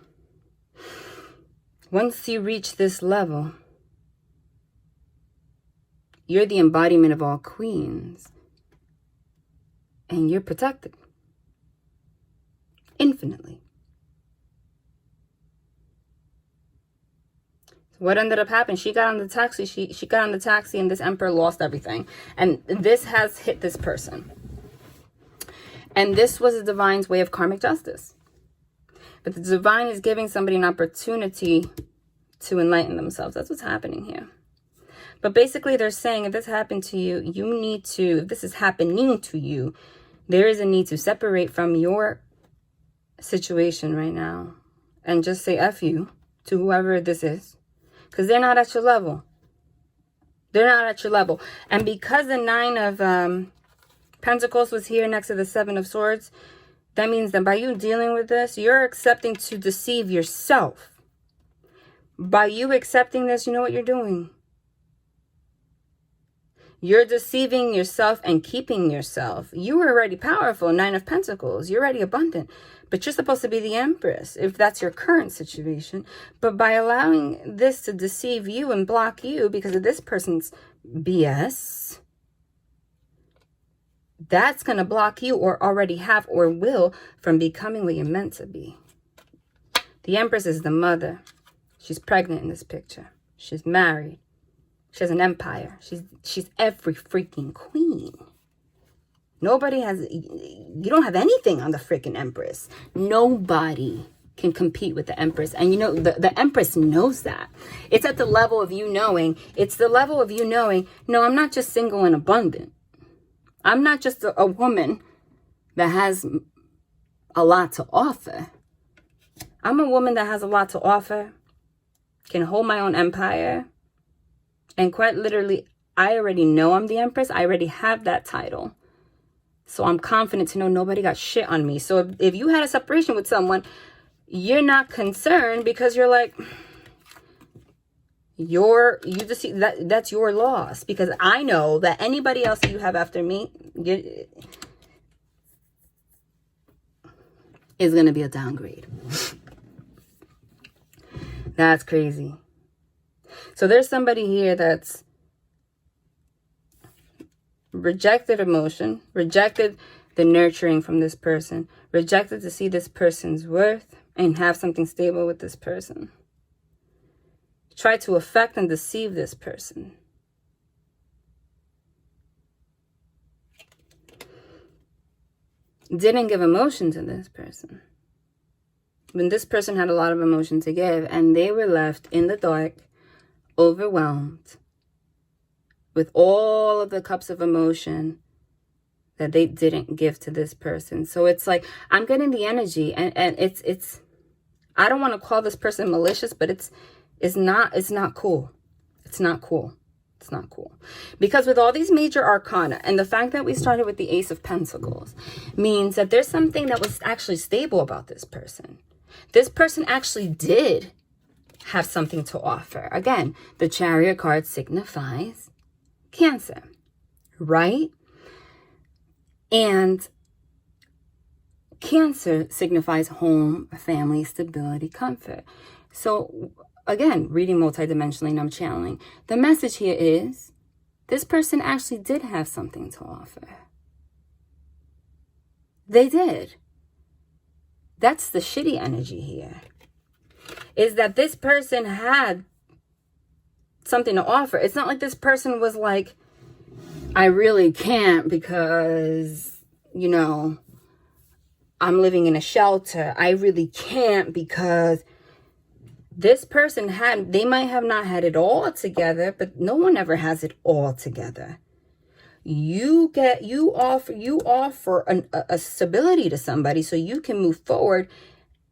Speaker 1: you're the embodiment of all queens. And you're protected. Infinitely. So what ended up happening? She got on the taxi. She got on the taxi, and this emperor lost everything. And this has hit this person. And this was the divine's way of karmic justice. But the divine is giving somebody an opportunity to enlighten themselves. That's what's happening here. But basically they're saying, if this happened to you, if this is happening to you, there is a need to separate from your situation right now and just say F you to whoever this is. Because they're not at your level. They're not at your level. And because the 9 of Pentacles was here next to the 7 of Swords, that means that by you dealing with this, you're accepting to deceive yourself. By you accepting this, you know what you're doing? You're deceiving yourself and keeping yourself. You were already powerful, 9 of Pentacles. You're already abundant. But you're supposed to be the Empress, if that's your current situation. But by allowing this to deceive you and block you because of this person's BS, that's going to block you, or already have or will, from becoming what you're meant to be. The Empress is the mother. She's pregnant in this picture. She's married. She has an empire. She's every freaking queen. Nobody has, you don't have anything on the freaking Empress. Nobody can compete with the Empress. And you know, the Empress knows that. It's at the level of you knowing, no, I'm not just single and abundant. I'm not just a woman that has a lot to offer. I'm a woman that has a lot to offer, can hold my own empire. And quite literally, I already know I'm the Empress. I already have that title. So I'm confident to know nobody got shit on me. So if you had a separation with someone, you're not concerned because you're like, that's your loss. Because I know that anybody else that you have after me is going to be a downgrade. That's crazy. So there's somebody here that's rejected emotion, rejected the nurturing from this person, rejected to see this person's worth and have something stable with this person. Tried to affect and deceive this person. Didn't give emotion to this person. When this person had a lot of emotion to give, and they were left in the dark, overwhelmed with all of the cups of emotion that they didn't give to this person. So it's like, I'm getting the energy, and it's I don't want to call this person malicious, but it's not cool. It's not cool. It's not cool. Because with all these major arcana, and the fact that we started with the Ace of Pentacles, means that there's something that was actually stable about this person. This person actually did have something to offer. Again, the Chariot card signifies Cancer, right? And Cancer signifies home, family, stability, comfort. So again, reading multidimensionally, and I'm channeling. The message here is this person actually did have something to offer. They did. That's the shitty energy here. Is that this person had something to offer. It's not like this person was like, I really can't because, you know, I'm living in a shelter. I really can't because this person they might have not had it all together, but no one ever has it all together. You offer a stability to somebody so you can move forward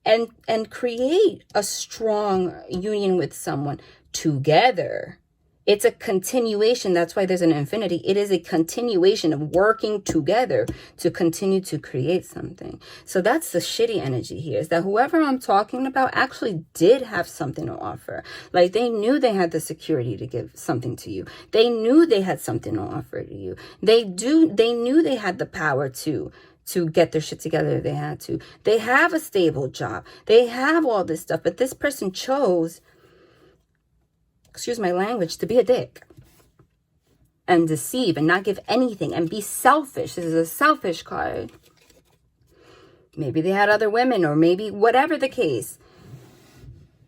Speaker 1: and create a strong union with someone together. It's a continuation. That's why there's an infinity. It is a continuation of working together to continue to create something. So that's the shitty energy here, is that whoever I'm talking about actually did have something to offer. Like they knew they had the security to give something to you. They knew they had something to offer to you. They knew they had the power to get their shit together if they had to. They have a stable job. They have all this stuff, but this person chose, excuse my language, to be a dick and deceive and not give anything and be selfish. This is a selfish card. Maybe they had other women, or maybe whatever the case.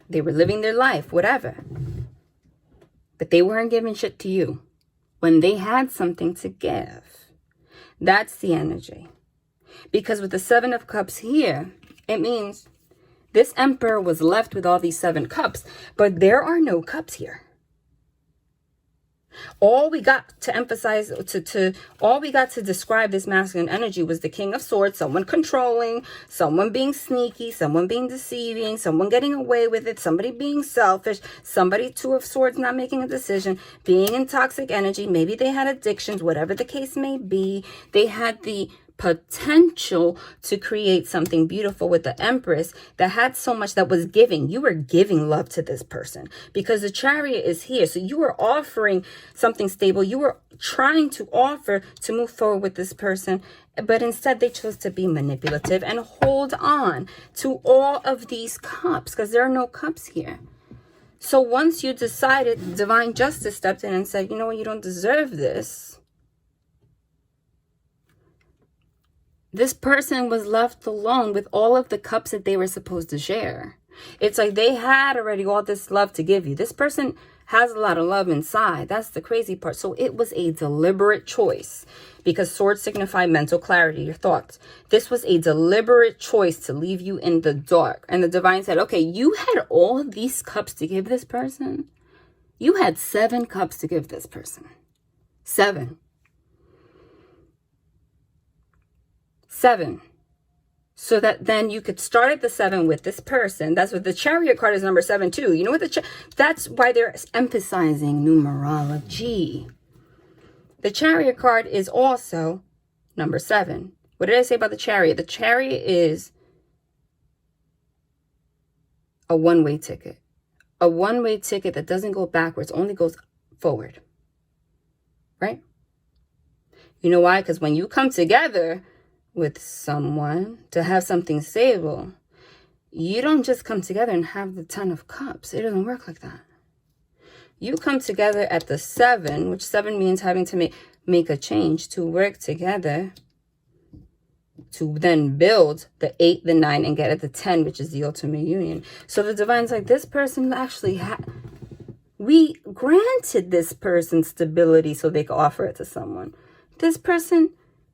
Speaker 1: They were living their life, whatever. But they weren't giving shit to you when they had something to give. That's the energy. Because with the 7 of Cups here, it means this Emperor was left with all these 7 cups, but there are no cups here. All we got to emphasize, all we got to describe this masculine energy was the King of Swords, someone controlling, someone being sneaky, someone being deceiving, someone getting away with it, somebody being selfish, somebody, Two of Swords, not making a decision, being in toxic energy. Maybe they had addictions, whatever the case may be. They had the potential to create something beautiful with the Empress that had so much, that was giving. You were giving love to this person because the Chariot is here. So you were offering something stable. You were trying to offer to move forward with this person, but instead they chose to be manipulative and hold on to all of these cups because there are no cups here. So once you decided, divine justice stepped in and said, you know what, you don't deserve this. This person was left alone with all of the cups that they were supposed to share. It's like they had already all this love to give you. This person has a lot of love inside. That's the crazy part. So it was a deliberate choice because swords signify mental clarity, your thoughts. This was a deliberate choice to leave you in the dark. And the divine said, okay, you had all these cups to give this person. You had 7 cups to give this person. 7. 7. So that then you could start at the 7 with this person. That's what the Chariot card is, number 7 too. You know what that's why they're emphasizing numerology. The Chariot card is also number 7. What did I say about the Chariot? The Chariot is a one-way ticket. A one-way ticket that doesn't go backwards, only goes forward. Right? You know why? Because when you come together with someone to have something stable, you don't just come together and have the 10 of cups. It doesn't work like that. You come together at the 7, which 7 means having to make a change, to work together, to then build the 8, the 9, and get at the 10, which is the ultimate union. So the divine's like, this person actually we granted this person stability so they could offer it to someone. This person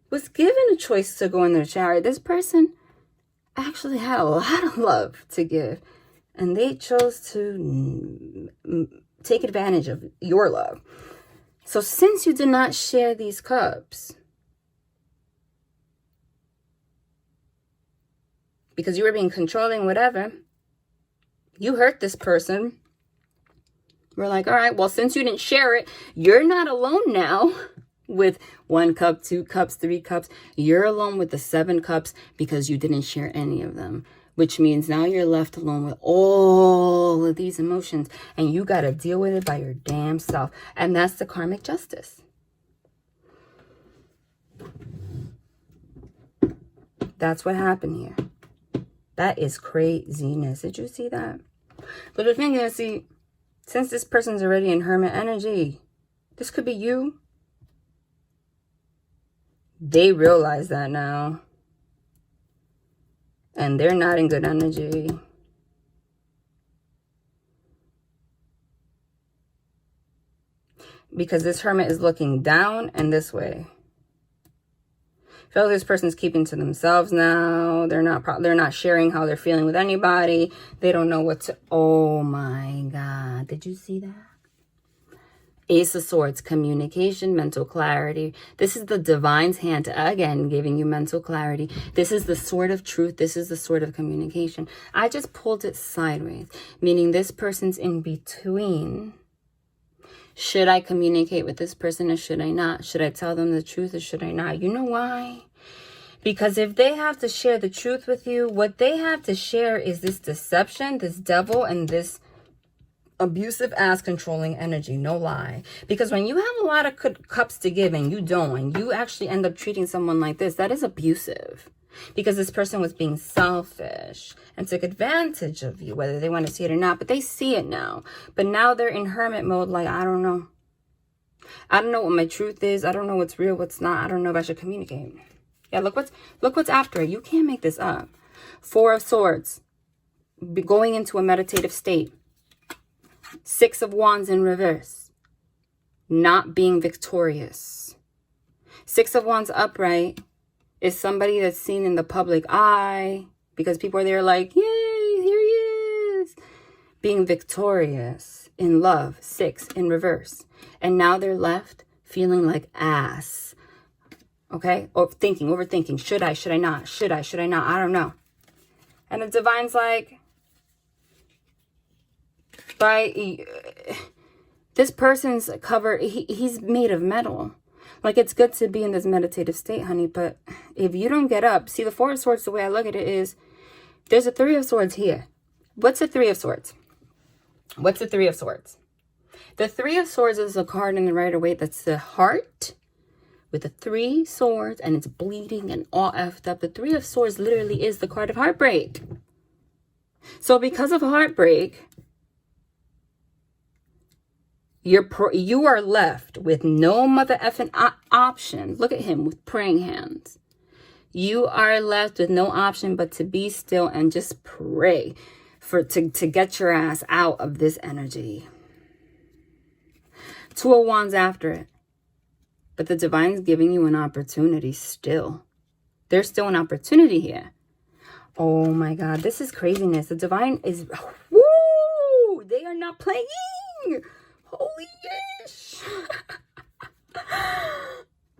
Speaker 1: was given a choice to go in their Chariot. This person actually had a lot of love to give, and they chose to take advantage of your love. So since you did not share these cups, because you were being controlling, whatever, you hurt this person. We're like, all right, well, since you didn't share it, you're not alone now with 1 cup, 2 cups, 3 cups. You're alone with the 7 cups because you didn't share any of them, which means now you're left alone with all of these emotions, and you got to deal with it by your damn self. And that's the karmic justice. That's what happened here. That is craziness. Did you see that? But the thing is, see, since this person's already in Hermit energy, this could be you. They realize that now. And they're not in good energy. Because this Hermit is looking down and this way. I feel like this person's keeping to themselves now. They're not sharing how they're feeling with anybody. They don't know what to... Oh my God. Did you see that? Ace of Swords, communication, mental clarity. This is the divine's hand, again, giving you mental clarity. This is the sword of truth. This is the sword of communication. I just pulled it sideways, meaning this person's in between. Should I communicate with this person or should I not? Should I tell them the truth or should I not? You know why? Because if they have to share the truth with you, what they have to share is this deception, this devil, and this abusive ass controlling energy. No lie. Because when you have a lot of cups to give and you don't, and you actually end up treating someone like this, that is abusive. Because this person was being selfish and took advantage of you, whether they want to see it or not. But they see it now. But now they're in hermit mode, like, I don't know. I don't know what my truth is. I don't know what's real, what's not. I don't know if I should communicate. Yeah, look what's after it. You can't make this up. 4 of Swords. Going into a meditative state. 6 of Wands in reverse. Not being victorious. 6 of Wands upright is somebody that's seen in the public eye because people are there like, yay, here he is. Being victorious in love, 6 in reverse. And now they're left feeling like ass. Okay? Or overthinking. Should I not? Should I not? I don't know. And the divine's like, this person's cover, he's made of metal. Like, it's good to be in this meditative state, honey, but if you don't get up, see, the 4 of Swords, the way I look at it is, there's a 3 of Swords here. What's the 3 of Swords? What's the 3 of Swords? The 3 of Swords is a card in the Rider-Waite that's the heart with the 3 swords, and it's bleeding and all effed up. The 3 of Swords literally is the card of heartbreak. So because of heartbreak, you are left with no mother effing option. Look at him with praying hands. You are left with no option but to be still and just pray to get your ass out of this energy. 2 of Wands after it. But the divine's giving you an opportunity still. There's still an opportunity here. Oh my God, this is craziness. The divine is, woo! They are not playing. Holy ish.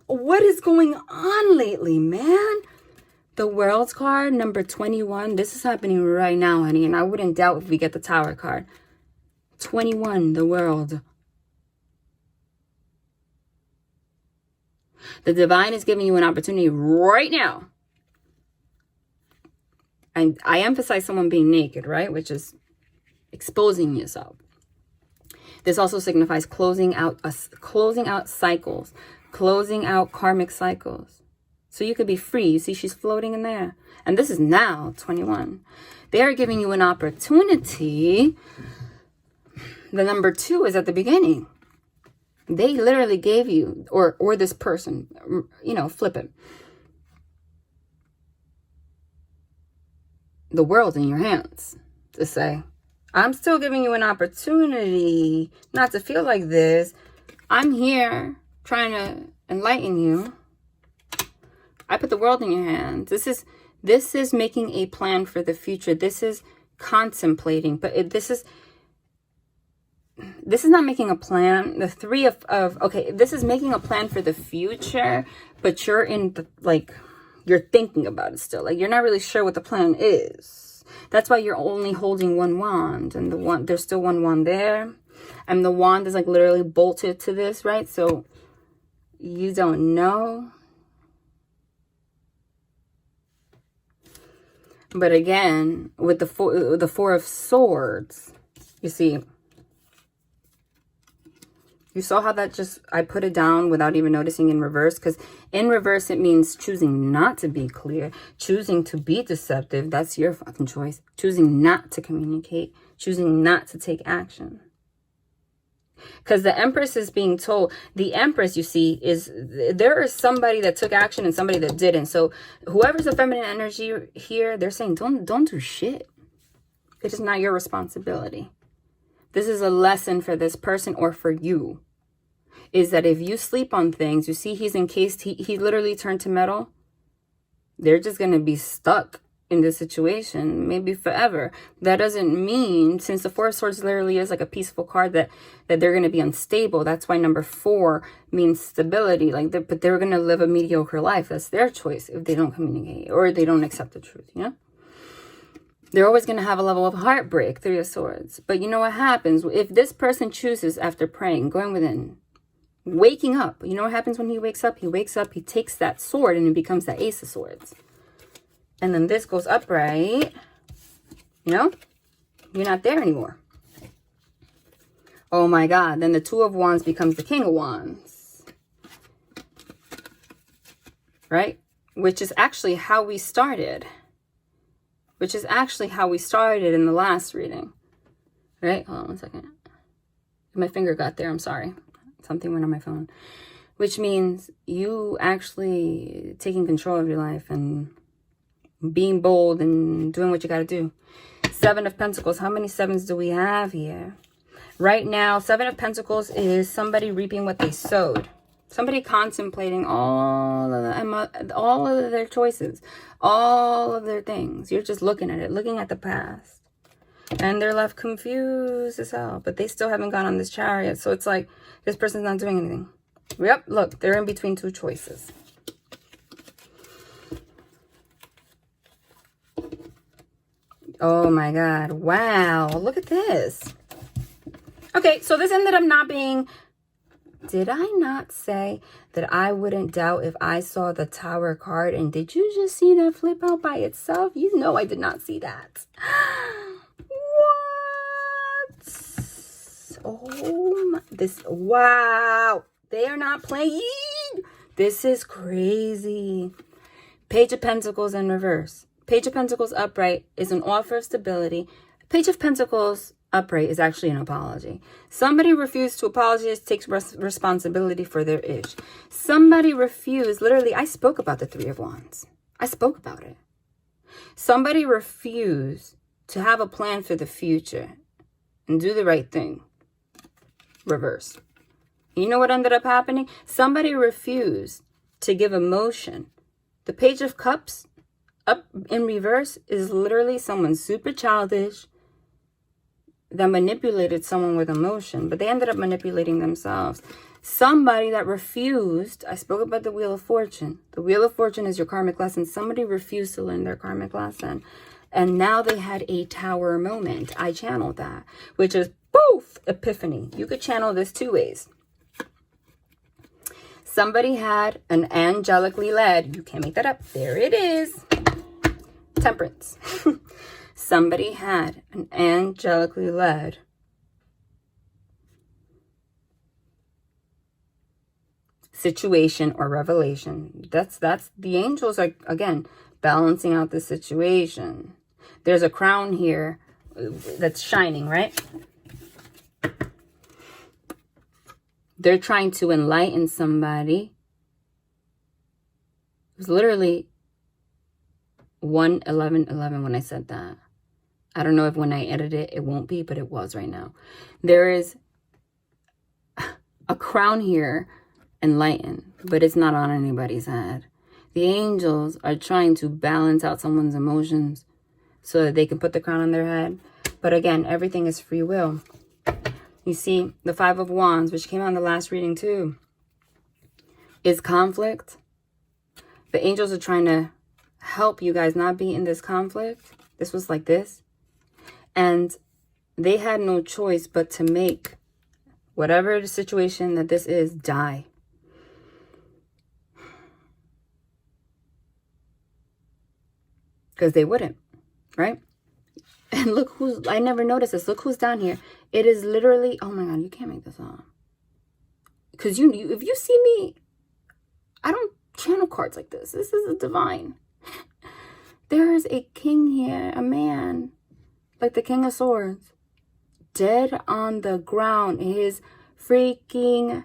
Speaker 1: What is going on lately, man? The World's card, number 21. This is happening right now, honey. And I wouldn't doubt if we get the Tower card. 21, the World. The divine is giving you an opportunity right now. And I emphasize someone being naked, right? Which is exposing yourself. This also signifies closing out cycles, closing out karmic cycles. So you could be free. You see, she's floating in there. And this is now 21. They are giving you an opportunity. The number 2 is at the beginning. They literally gave you, or this person, you know, flip it. The world in your hands to say, I'm still giving you an opportunity not to feel like this. I'm here trying to enlighten you. I put the world in your hands. This is making a plan for the future. This is contemplating, but this is not making a plan. The 3 of okay, this is making a plan for the future, but you're in the, like, you're thinking about it still. Like, you're not really sure what the plan is. That's why you're only holding 1 wand, and there's still 1 wand there, and the wand is like literally bolted to this, right? So you don't know. But again, with the 4 of Swords, you see, you saw how that just, I put it down without even noticing in reverse. Because in reverse, it means choosing not to be clear. Choosing to be deceptive. That's your fucking choice. Choosing not to communicate. Choosing not to take action. Because the Empress is being told. The Empress, you see, there is somebody that took action and somebody that didn't. So whoever's the feminine energy here, they're saying, don't do shit. It is not your responsibility. This is a lesson for this person or for you. Is that if you sleep on things, you see he's encased, he literally turned to metal. They're just going to be stuck in this situation, maybe forever. That doesn't mean, since the 4 of Swords literally is like a peaceful card, that they're going to be unstable. That's why number 4 means stability. But they're going to live a mediocre life. That's their choice if they don't communicate or they don't accept the truth, you know? They're always going to have a level of heartbreak, 3 of Swords. But you know what happens? If this person chooses after praying, going within, waking up. You know what happens when he wakes up? He wakes up, he takes that sword, and it becomes the Ace of Swords. And then this goes upright. You know? You're not there anymore. Oh my God. Then the 2 of Wands becomes the King of Wands. Right? Which is actually how we started. Which is actually how we started in the last reading. Right? Hold on 1 second. My finger got there. I'm sorry. Something went on my phone. Which means you actually taking control of your life and being bold and doing what you got to do. 7 of Pentacles. How many 7s do we have here? Right now, 7 of Pentacles is somebody reaping what they sowed. Somebody contemplating all of their choices, all of their things. You're just looking at it, looking at the past. And they're left confused as hell. But they still haven't gone on this chariot. So it's like, this person's not doing anything. Yep, look, they're in between two choices. Oh my God. Wow. Look at this. Okay, so this ended up not being... Did I not say that I wouldn't doubt if I saw the Tower card? And did you just see that flip out by itself? You know I did not see that. What? Oh my... This... Wow. They are not playing. This is crazy. Page of Pentacles in reverse. Page of Pentacles upright is an offer of stability. Page of Pentacles upright is actually an apology. Somebody refused to apologize, takes responsibility for their ish. Somebody refused. Literally, I spoke about the Three of Wands. I spoke about it. Somebody refused to have a plan for the future and do the right thing. Reverse. You know what ended up happening? Somebody refused to give emotion. The Page of Cups up in reverse is literally someone super childish that manipulated someone with emotion, but they ended up manipulating themselves. Somebody that refused, I spoke about the Wheel of Fortune. The Wheel of Fortune is your karmic lesson. Somebody refused to learn their karmic lesson, and now they had a Tower moment. I channeled that, which is poof, epiphany. You could channel this two ways. Somebody had an angelically led, you can't make that up, there it is, Temperance. Somebody had an angelically led situation or revelation. That's the angels are, again, balancing out the situation. There's a crown here that's shining, right? They're trying to enlighten somebody. It was literally 1:11:11 when I said that. I don't know if when I edit it, it won't be, but it was right now. There is a crown here, enlighten, but it's not on anybody's head. The angels are trying to balance out someone's emotions so that they can put the crown on their head. But again, everything is free will. You see, the Five of Wands, which came out in the last reading too, is conflict. The angels are trying to help you guys not be in this conflict. This was like this. And they had no choice but to make whatever the situation that this is die. Because they wouldn't, right? And look who's, I never noticed this. Look who's down here. It is literally, oh my God, you can't make this up. Because you, if you see me, I don't channel cards like this. This is a divine. There is a king here, a man, like the King of Swords, dead on the ground. His freaking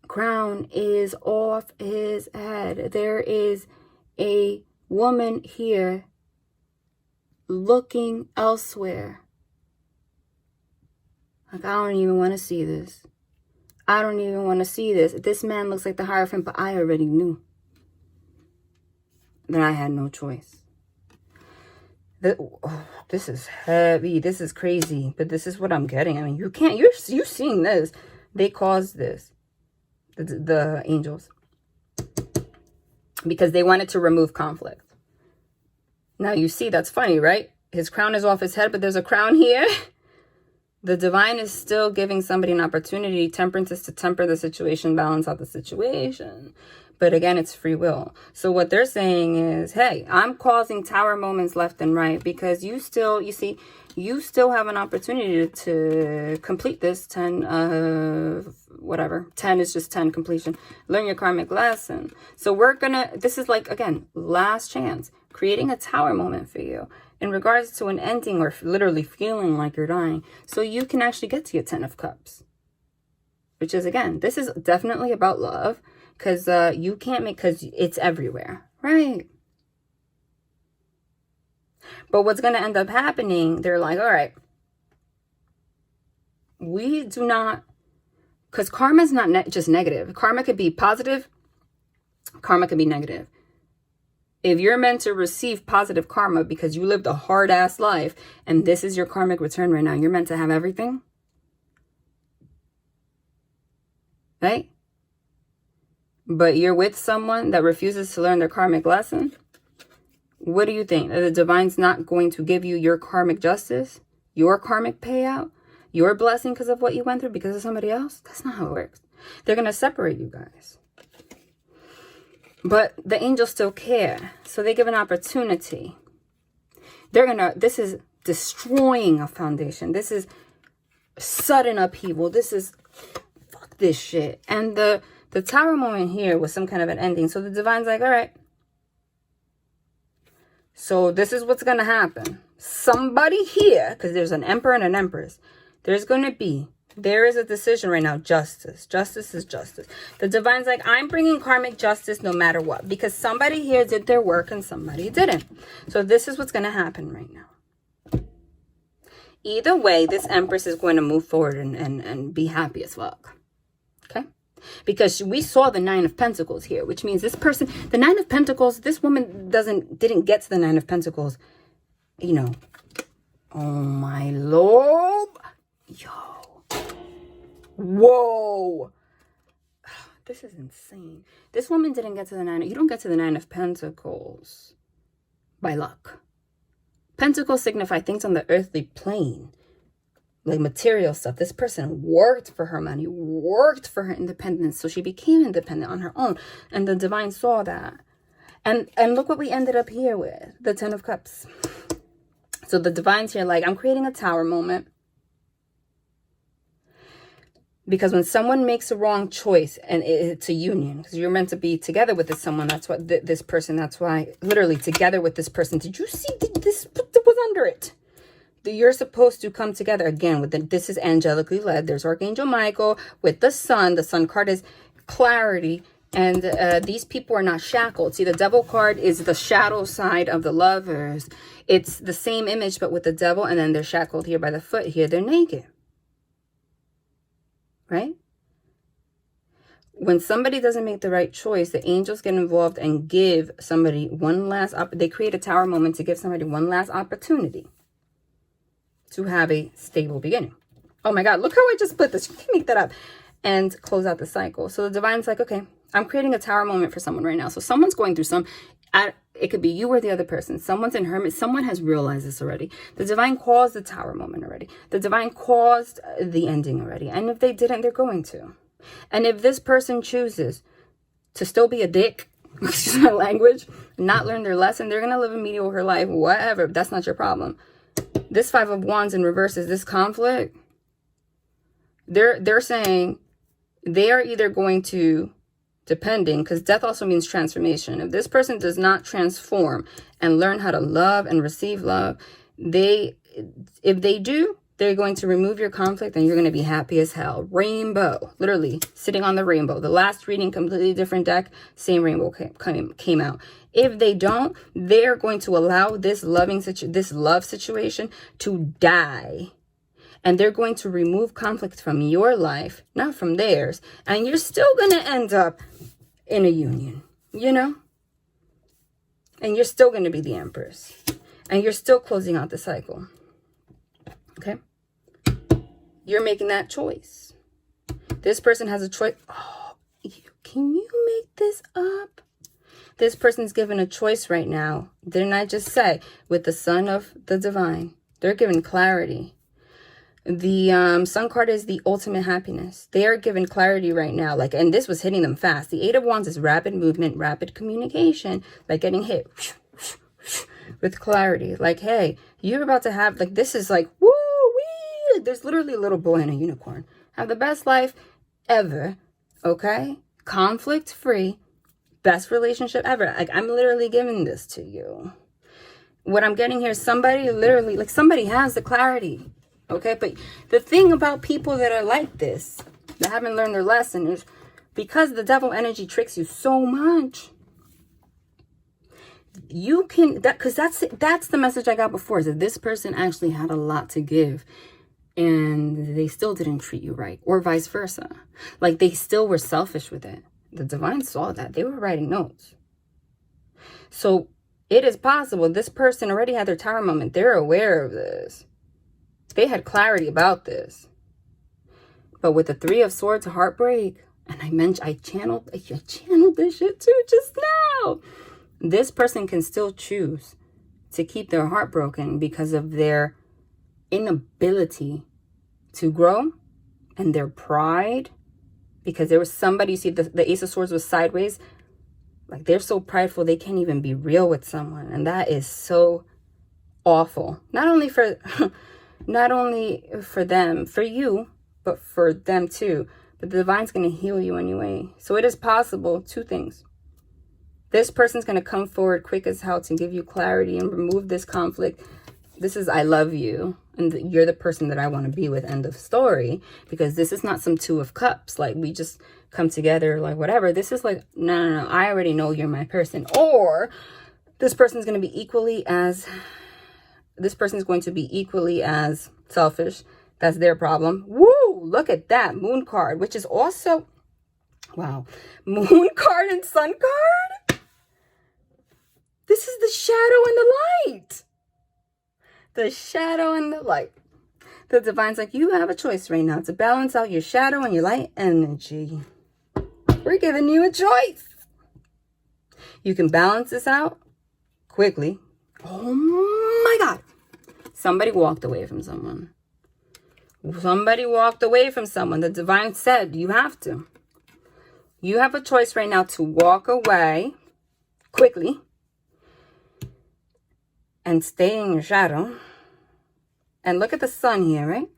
Speaker 1: crown is off his head. There is a woman here looking elsewhere. Like, I don't even want to see this. I don't even want to see this. This man looks like the Hierophant, but I already knew that I had no choice. This is heavy. This is crazy. But this is what I'm getting. I mean, you can't, you're seeing this. They caused this. The angels. Because they wanted to remove conflict. Now you see, that's funny, right? His crown is off his head, but there's a crown here. The divine is still giving somebody an opportunity. Temperance is to temper the situation, balance out the situation. But again, it's free will. So what they're saying is, hey, I'm causing Tower moments left and right because you still, you see, you still have an opportunity to complete this 10, whatever. 10 is just 10 completion. Learn your karmic lesson. So we're gonna, this is like, again, last chance. Creating a Tower moment for you in regards to an ending or literally feeling like you're dying. So you can actually get to your 10 of Cups. Which is, again, this is definitely about love. Because you can't make, because it's everywhere, right? But what's going to end up happening, they're like, all right, we do not, because karma is not just negative. Karma could be positive. Karma could be negative. If you're meant to receive positive karma because you lived a hard-ass life and this is your karmic return right now, you're meant to have everything. Right? But you're with someone that refuses to learn their karmic lesson. What do you think? The divine's not going to give you your karmic justice, your karmic payout, your blessing because of what you went through because of somebody else? That's not how it works. They're going to separate you guys. But the angels still care. So they give an opportunity. This is destroying a foundation. This is sudden upheaval. This is, fuck this shit. And the Tower moment here was some kind of an ending. So the divine's like, all right. So this is what's going to happen. Somebody here, because there's an emperor and an empress. There is a decision right now. Justice. Justice is justice. The divine's like, I'm bringing karmic justice no matter what. Because somebody here did their work and somebody didn't. So this is what's going to happen right now. Either way, this empress is going to move forward and be happy as fuck. Okay? Because we saw the 9 of Pentacles here. Which means this person, the 9 of Pentacles, this woman didn't get to the 9 of Pentacles. You know. Oh my Lord. Yo. Whoa. This is insane. This woman didn't get to the 9. You don't get to the 9 of Pentacles by luck. Pentacles signify things on the earthly plane. Like material stuff. This person worked for her money. Worked for her independence. So she became independent on her own. And the divine saw that. And look what we ended up here with. The 10 of Cups. So the divine's here like, I'm creating a tower moment. Because when someone makes a wrong choice, and it's a union, because you're meant to be together with someone, that's what this person, that's why, literally together with this person. Did you see this was under it? You're supposed to come together again with this is angelically led. There's Archangel Michael with the sun. The sun card is clarity. And these people are not shackled. See, the devil card is the shadow side of the lovers. It's the same image, but with the devil, and then they're shackled here by the foot. Here, they're naked. Right? When somebody doesn't make the right choice, the angels get involved and give somebody one last they create a tower moment to give somebody one last opportunity to have a stable beginning. Oh my God, look how I just split this. You can make that up and close out the cycle. So the divine's like, okay, I'm creating a tower moment for someone right now. So someone's going through it could be you or the other person. Someone's in Hermit. Someone has realized this already. The divine caused the tower moment already. The divine caused the ending already. And if they didn't, they're going to. And if this person chooses to still be a dick, excuse my language, not learn their lesson, they're going to live a mediocre life, whatever. That's not your problem. This 5 of Wands in reverse is this conflict. They're saying they are either going to, depending, because death also means transformation. If this person does not transform and learn how to love and receive love, if they do, they're going to remove your conflict and you're going to be happy as hell. Rainbow, literally sitting on the rainbow. The last reading, completely different deck, same rainbow came out. If they don't, they're going to allow this love situation to die. And they're going to remove conflict from your life, not from theirs. And you're still going to end up in a union, you know? And you're still going to be the Empress. And you're still closing out the cycle. Okay? You're making that choice. This person has a choice. Oh, can you make this up? This person's given a choice right now. Didn't I just say? With the Son of the Divine. They're given clarity. The Sun card is the ultimate happiness. They are given clarity right now. And this was hitting them fast. The 8 of Wands is rapid movement, rapid communication. Like getting hit with clarity. Like, hey, you're about to have, this is like, woo, wee. There's literally a little boy and a unicorn. Have the best life ever. Okay? Conflict free. Best relationship ever. I'm literally giving this to you. What I'm getting here is somebody literally, somebody has the clarity. Okay, but the thing about people that are like this, that haven't learned their lesson, is because the devil energy tricks you so much. You can, because that's the message I got before, is that this person actually had a lot to give and they still didn't treat you right, or vice versa. They still were selfish with it. The divine saw that. They were writing notes. So it is possible this person already had their tower moment. They're aware of this. They had clarity about this. But with the 3 of Swords, heartbreak, and I channeled this shit too just now. This person can still choose to keep their heart broken because of their inability to grow and their pride. Because there was somebody, you see the Ace of Swords was sideways. Like, they're so prideful they can't even be real with someone. And that is so awful. Not only for them, for you, but for them too. But the divine's going to heal you anyway. So it is possible, 2 things. This person's going to come forward quick as hell to give you clarity and remove this conflict. This is, I love you. And you're the person that I want to be with. End of story. Because this is not some 2 of Cups. Like, we just come together, like, whatever. This is like, no. I already know you're my person. Or this person's going to be equally as selfish. That's their problem. Woo! Look at that. Moon card, which is also, wow. Moon card and sun card? This is the shadow and the light. The shadow and the light. The divine's like, you have a choice right now to balance out your shadow and your light energy. We're giving you a choice. You can balance this out quickly. Oh my God. Somebody walked away from someone. Somebody walked away from someone. The divine said you have to. You have a choice right now to walk away quickly and stay in your shadow. And look at the sun here, right?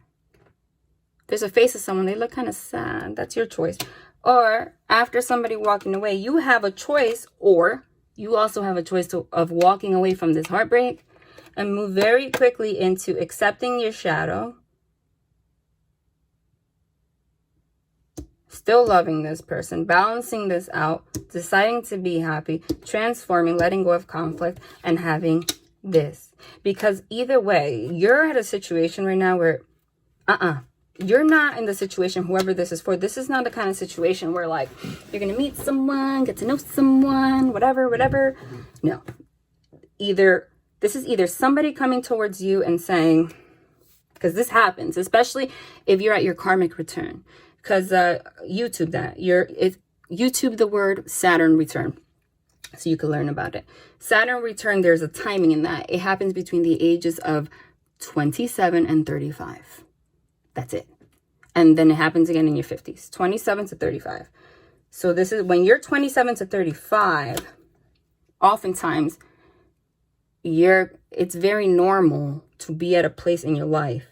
Speaker 1: There's a face of someone. They look kind of sad. That's your choice. Or after somebody walking away, you have a choice, or you also have a choice of walking away from this heartbreak and move very quickly into accepting your shadow. Still loving this person, balancing this out, deciding to be happy, transforming, letting go of conflict, and having this. Because either way, you're at a situation right now where, you're not in the situation, whoever this is for. This is not the kind of situation where, like, you're going to meet someone, get to know someone, whatever. No. This is either somebody coming towards you and saying, because this happens, especially if you're at your karmic return. Because YouTube that. YouTube the word Saturn return. So you can learn about it. Saturn return, there's a timing in that. It happens between the ages of 27 and 35. That's it. And then it happens again in your 50s. 27 to 35. So this is when you're 27 to 35, oftentimes it's very normal to be at a place in your life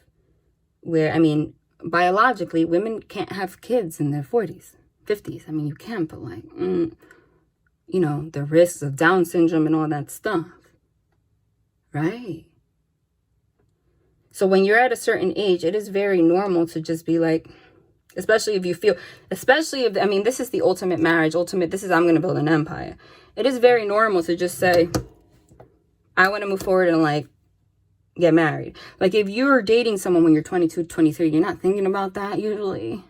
Speaker 1: where, I mean, biologically, women can't have kids in their 40s, 50s. I mean, you can, but like, you know, the risks of Down syndrome and all that stuff. Right? So when you're at a certain age, it is very normal to just be like, especially if, I mean, this is the ultimate marriage, this is, I'm going to build an empire. It is very normal to just say, I want to move forward and like get married. Like if you're dating someone when you're 22, 23, you're not thinking about that usually.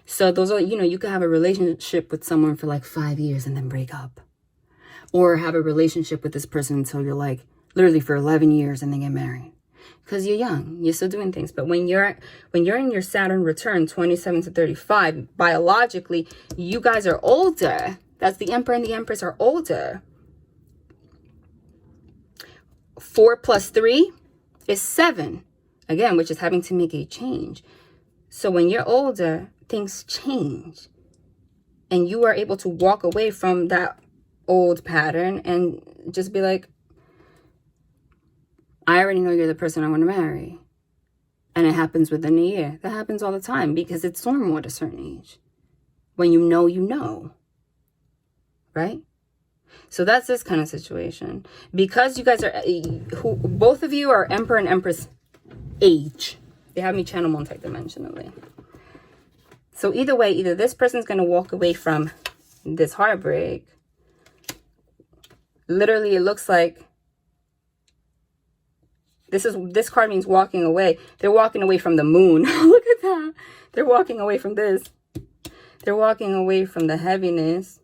Speaker 1: So those are, you know, you could have a relationship with someone for like 5 years and then break up. Or have a relationship with this person until you're like literally for 11 years and then get married. Because you're young, you're still doing things. But when you're in your Saturn return, 27 to 35, biologically, you guys are older. That's the Emperor and the Empress are older. 4 plus 3 is 7. Again, which is having to make a change. So when you're older, things change. And you are able to walk away from that old pattern and just be like, I already know you're the person I want to marry. And it happens within a year. That happens all the time because it's normal at a certain age. When you know, you know. Right? So that's this kind of situation. Because you guys are, both of you are Emperor and Empress age. They have me channel multidimensionally. So either way, either this person's going to walk away from this heartbreak. Literally, it looks like this card means walking away. They're walking away from the moon. Look at that. They're walking away from this. They're walking away from the heaviness.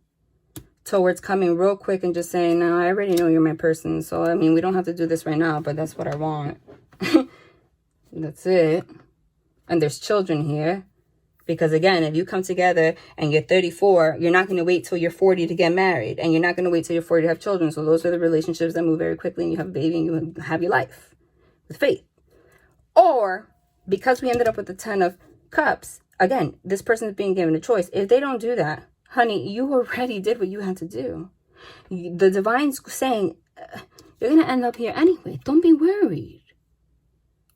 Speaker 1: towards coming real quick and just saying, no, I already know you're my person. So, I mean, we don't have to do this right now, but that's what I want. That's it. And there's children here. Because again, if you come together and you're 34, you're not going to wait till you're 40 to get married. And you're not going to wait till you're 40 to have children. So those are the relationships that move very quickly and you have a baby and you have your life with faith. Or because we ended up with the 10 of Cups, again, this person is being given a choice. If they don't do that, honey, you already did what you had to do. The divine's saying, you're going to end up here anyway. Don't be worried.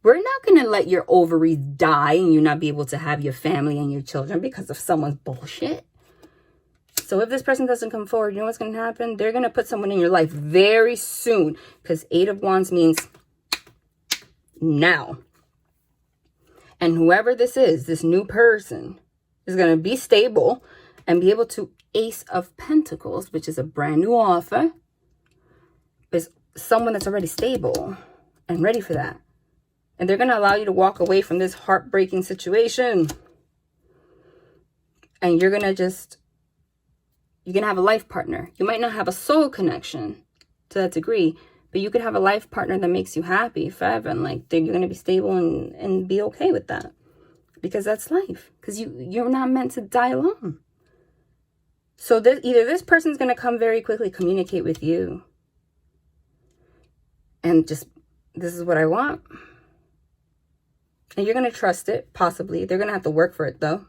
Speaker 1: We're not going to let your ovaries die and you not be able to have your family and your children because of someone's bullshit. So if this person doesn't come forward, you know what's going to happen? They're going to put someone in your life very soon, because 8 of Wands means now. And whoever this is, this new person, is going to be stable and be able to Ace of Pentacles, which is a brand new offer, is someone that's already stable and ready for that. And they're going to allow you to walk away from this heartbreaking situation. And you're going to have a life partner. You might not have a soul connection to that degree, but you could have a life partner that makes you happy forever. And like, you're going to be stable and be okay with that. Because that's life. Because you're not meant to die alone. So either this person's going to come very quickly, communicate with you. And just, this is what I want. And you're going to trust it, possibly. They're going to have to work for it, though.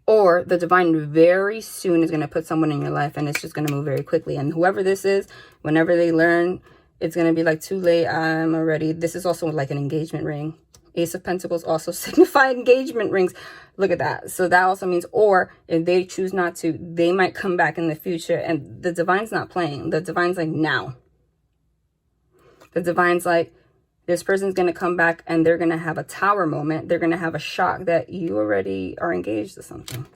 Speaker 1: Or the divine very soon is going to put someone in your life and it's just going to move very quickly. And whoever this is, whenever they learn, it's going to be like, too late, I'm already... This is also like an engagement ring. Ace of Pentacles also signify engagement rings. Look at that. So that also means, or if they choose not to, they might come back in the future. And the divine's not playing. The divine's like, now. The divine's like, this person's going to come back and they're going to have a tower moment. They're going to have a shock that you already are engaged to something.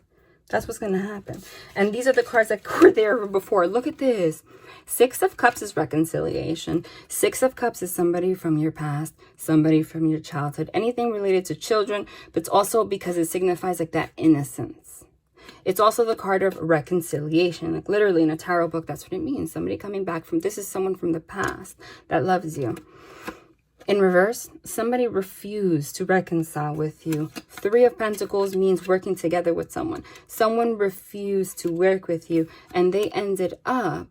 Speaker 1: That's what's going to happen. And these are the cards that were there before. Look at this. 6 of Cups is reconciliation. 6 of Cups is somebody from your past, somebody from your childhood, anything related to children, but it's also because it signifies like that innocence. It's also the card of reconciliation. Like literally in a tarot book, that's what it means. Somebody coming back from, this is someone from the past that loves you. In reverse, somebody refused to reconcile with you. 3 of Pentacles means working together with someone. Someone refused to work with you and they ended up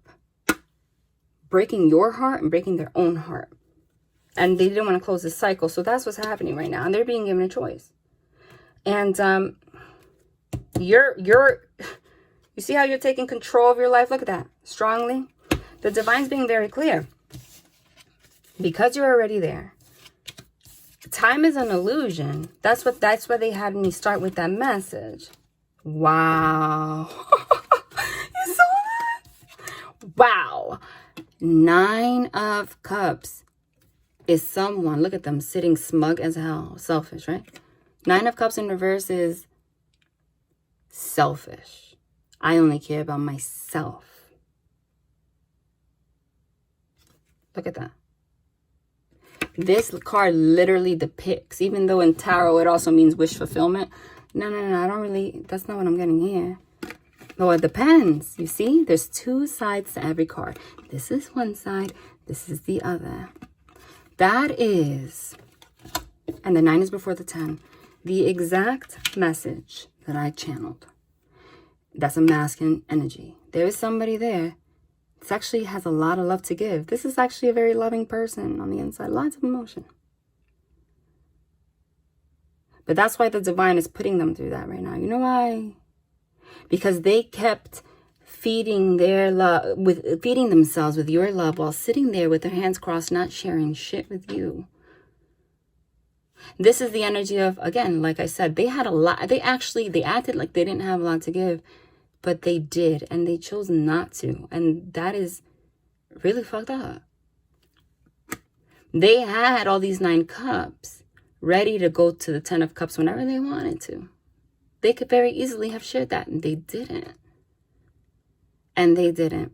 Speaker 1: breaking your heart and breaking their own heart. And they didn't want to close this cycle. So that's what's happening right now. And they're being given a choice. And you see how you're taking control of your life? Look at that. Strongly. The divine's being very clear. Because you're already there. Time is an illusion. That's why they had me start with that message. Wow. You saw that? Wow. 9 of Cups is someone, look at them, sitting smug as hell. Selfish, right? 9 of Cups in reverse is selfish. I only care about myself. Look at that. This card literally depicts, even though in tarot it also means wish fulfillment. No, I don't really, that's not what I'm getting here. No, it depends. You see, there's 2 sides to every card. This is one side, this is the other. That is, and the 9 is before the 10, the exact message that I channeled. That's a masculine energy. There is somebody there. This actually has a lot of love to give. This is actually a very loving person on the inside. Lots of emotion. But that's why the divine is putting them through that right now. You know why? Because they kept feeding their love, feeding themselves with your love while sitting there with their hands crossed, not sharing shit with you. This is the energy of, again, like I said, they had a lot. They acted like they didn't have a lot to give. But they did, and they chose not to. And that is really fucked up. They had all these 9 cups ready to go to the 10 of Cups whenever they wanted to. They could very easily have shared that, and they didn't. And they didn't.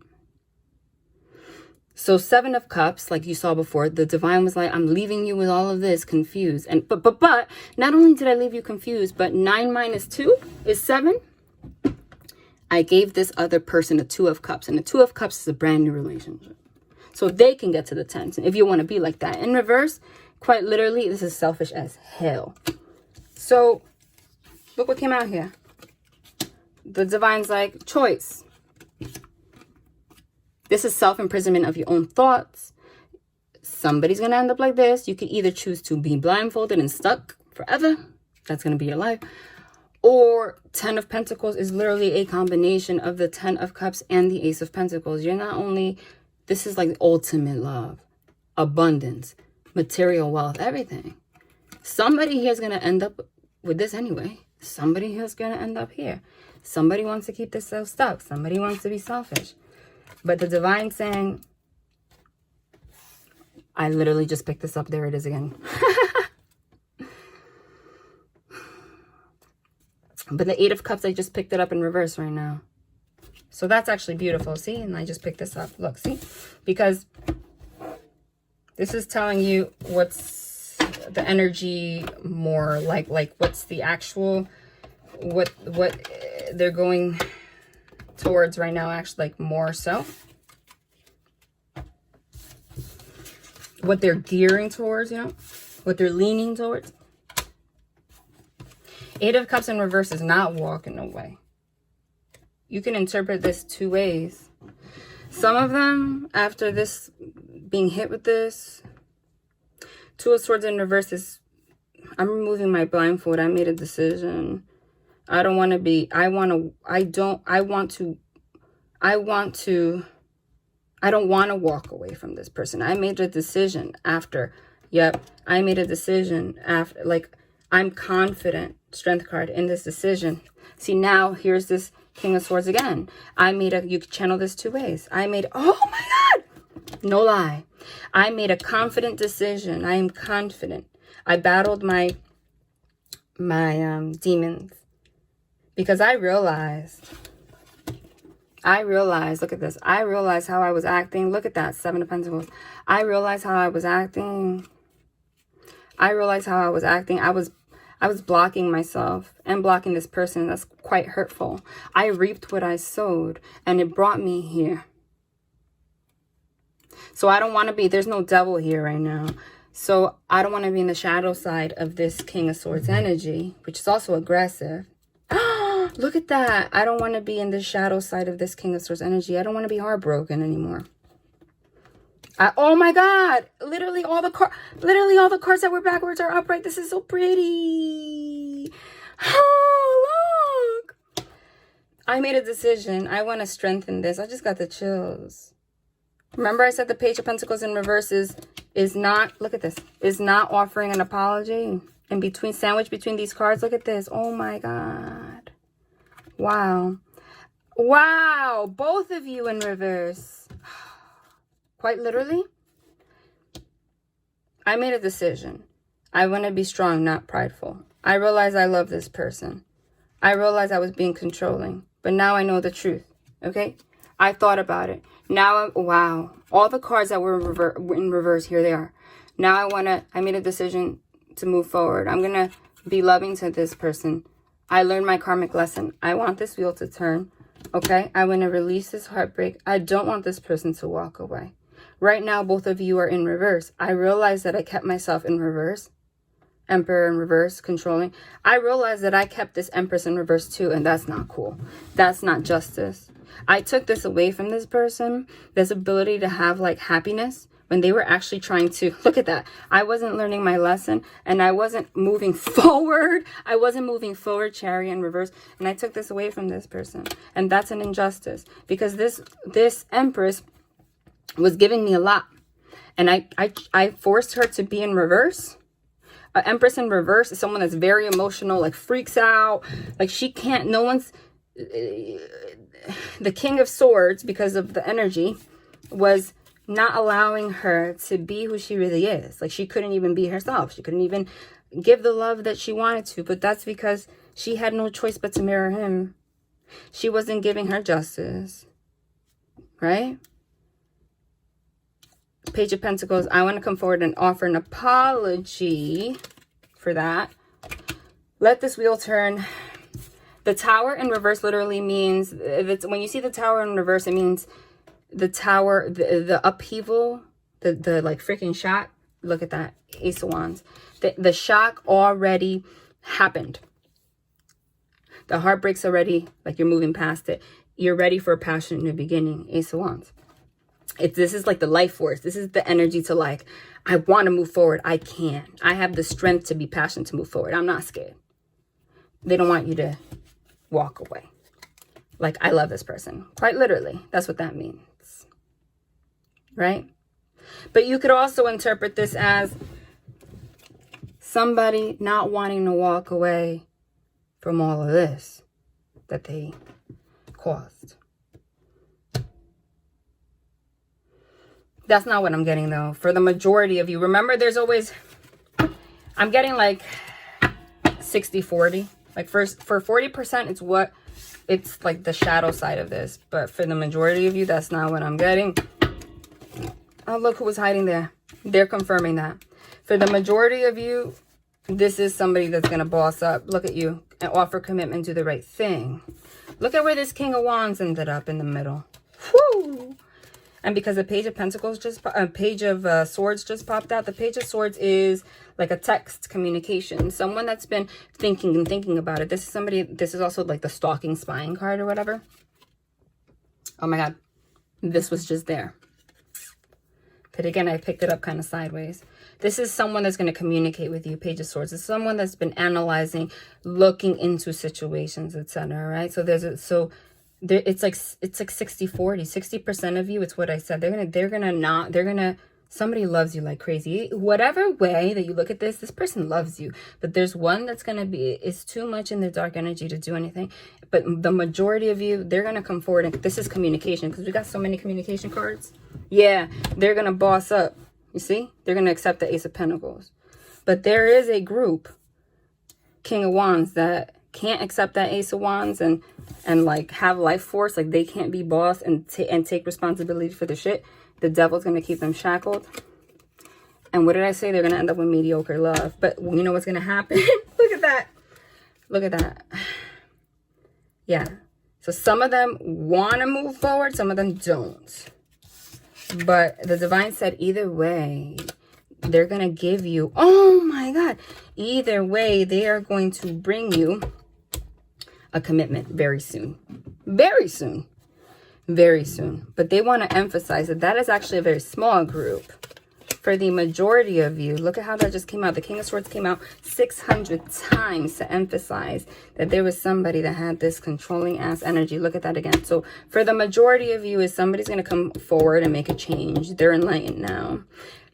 Speaker 1: So 7 of Cups, like you saw before, the divine was like, I'm leaving you with all of this confused. And but not only did I leave you confused, but 9 minus 2 is 7. I gave this other person a 2 of Cups, and the 2 of Cups is a brand new relationship. So they can get to the 10s if you want to be like that. In reverse, quite literally, this is selfish as hell. So look what came out here. The divine's like, choice. This is self-imprisonment of your own thoughts. Somebody's going to end up like this. You could either choose to be blindfolded and stuck forever. That's going to be your life. Or 10 of Pentacles is literally a combination of the 10 of Cups and the Ace of Pentacles. You're not only, this is like ultimate love, abundance, material wealth, everything. Somebody here is going to end up with this anyway. Somebody here is going to end up here. Somebody wants to keep themselves stuck. Somebody wants to be selfish. But the divine saying, I literally just picked this up. There it is again. But the 8 of Cups, I just picked it up in reverse right now. So that's actually beautiful. See? And I just picked this up. Look, see? Because this is telling you what's the energy more like what's the actual, what they're going towards right now, actually, like more so. What they're gearing towards, you know? What they're leaning towards. 8 of Cups in reverse is not walking away. You can interpret this 2 ways. Some of them, after this, being hit with this, 2 of Swords in reverse is, I'm removing my blindfold. I made a decision. I don't want to be, I don't want to walk away from this person. I made a decision after, I made a decision after, like, I'm confident, Strength card, in this decision. See, now here's this King of Swords again. You can channel this 2 ways. oh my God, no lie. I made a confident decision. I am confident. I battled my demons because I realized, look at this. I realized how I was acting. Look at that, 7 of Pentacles. I realized how I was acting. I was blocking myself and blocking this person. That's quite hurtful. I reaped what I sowed, and it brought me here. So I don't want to be, there's no devil here right now. So I don't want to be in the shadow side of this King of Swords energy, which is also aggressive. Look at that. I don't want to be in the shadow side of this King of Swords energy. I don't want to be heartbroken anymore. Oh my God, literally all the cards that were backwards are upright. This is so pretty. Oh, look. I made a decision. I want to strengthen this. I just got the chills. Remember I said the Page of Pentacles in reverse is not, look at this, is not offering an apology. In between, sandwiched between these cards, look at this. Oh my God. Wow. Wow, both of you in reverse. Quite literally, I made a decision. I want to be strong, not prideful. I realized I love this person. I realized I was being controlling, but now I know the truth, okay? I thought about it. Now, wow, all the cards that were in reverse, here they are. Now I made a decision to move forward. I'm going to be loving to this person. I learned my karmic lesson. I want this wheel to turn, okay? I want to release this heartbreak. I don't want this person to walk away. Right now, both of you are in reverse. I realized that I kept myself in reverse. Emperor in reverse, controlling. I realized that I kept this Empress in reverse too, and that's not cool. That's not justice. I took this away from this person, this ability to have like happiness, when they were actually trying to, look at that. I wasn't learning my lesson, and I wasn't moving forward. I wasn't moving forward, Chariot in reverse, and I took this away from this person. And that's an injustice, because this Empress was giving me a lot, and I forced her to be in reverse. An Empress in reverse is someone that's very emotional, like freaks out, like she can't, no one's, the King of Swords, because of the energy, was not allowing her to be who she really is. Like she couldn't even be herself. She couldn't even give the love that she wanted to, but that's because she had no choice but to mirror him. She wasn't giving her justice, right? Page of Pentacles, I want to come forward and offer an apology for that. Let this wheel turn. The tower in reverse literally means, when you see the tower in reverse, it means the tower, the upheaval, the like freaking shock. Look at that, Ace of Wands. The shock already happened. The heartbreak's already, like, you're moving past it. You're ready for a passionate new beginning, Ace of Wands. This is like the life force. This is the energy to, like, I want to move forward. I can. I have the strength to be passionate to move forward. I'm not scared. They don't want you to walk away. Like, I love this person. Quite literally. That's what that means. Right? But you could also interpret this as somebody not wanting to walk away from all of this that they caused. That's not what I'm getting, though. For the majority of you, remember, there's always, I'm getting like 60-40. Like for 40%, it's like the shadow side of this. But for the majority of you, that's not what I'm getting. Oh, look who was hiding there. They're confirming that. For the majority of you, this is somebody that's going to boss up. Look at you. And offer commitment, do the right thing. Look at where this King of Wands ended up in the middle. Whoo! And because the Page of Pentacles Page of Swords just popped out. The Page of Swords is like a text communication. Someone that's been thinking about it. This is somebody, this is also like the stalking spying card or whatever. Oh my God. This was just there. But again, I picked it up kind of sideways. This is someone that's going to communicate with you, Page of Swords. It's someone that's been analyzing, looking into situations, etc. Right? So it's like 60-40. 60% of you, it's what I said. Somebody loves you like crazy. Whatever way that you look at this person loves you. But there's one that's going to be, it's too much in their dark energy to do anything. But the majority of you, they're going to come forward. And this is communication, because we got so many communication cards. Yeah, they're going to boss up. You see? They're going to accept the Ace of Pentacles. But there is a group, King of Wands, that can't accept that Ace of Wands and like have life force. Like, they can't be boss and take responsibility for the shit. The devil's going to keep them shackled. And what did I say? They're going to end up with mediocre love. But you know what's going to happen? Look at that. Look at that. Yeah. So some of them want to move forward. Some of them don't. But the divine said either way, they're going to give you, oh my God, either way, they are going to bring you a commitment very soon. Very soon. Very soon. But they want to emphasize that that is actually a very small group. For the majority of you, look at how that just came out. The King of Swords came out 600 times to emphasize that there was somebody that had this controlling ass energy. Look at that again. So for the majority of you, is somebody's going to come forward and make a change. They're enlightened now.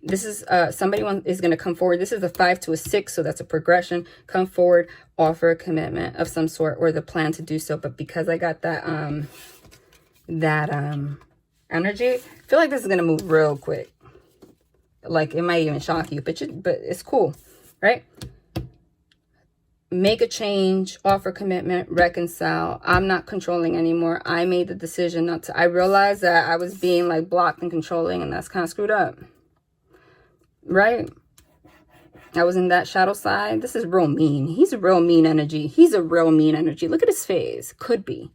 Speaker 1: This is somebody is going to come forward. This is a 5 to a 6, so that's a progression. Come forward, offer a commitment of some sort or the plan to do so. But because I got that energy, I feel like this is going to move real quick. Like, it might even shock you, but it's cool, right? Make a change, offer commitment, reconcile. I'm not controlling anymore. I made the decision not to. I realized that I was being like blocked and controlling, and that's kind of screwed up, right? I was in that shadow side. This is real mean. He's a real mean energy. He's a real mean energy. Look at his face. Could be.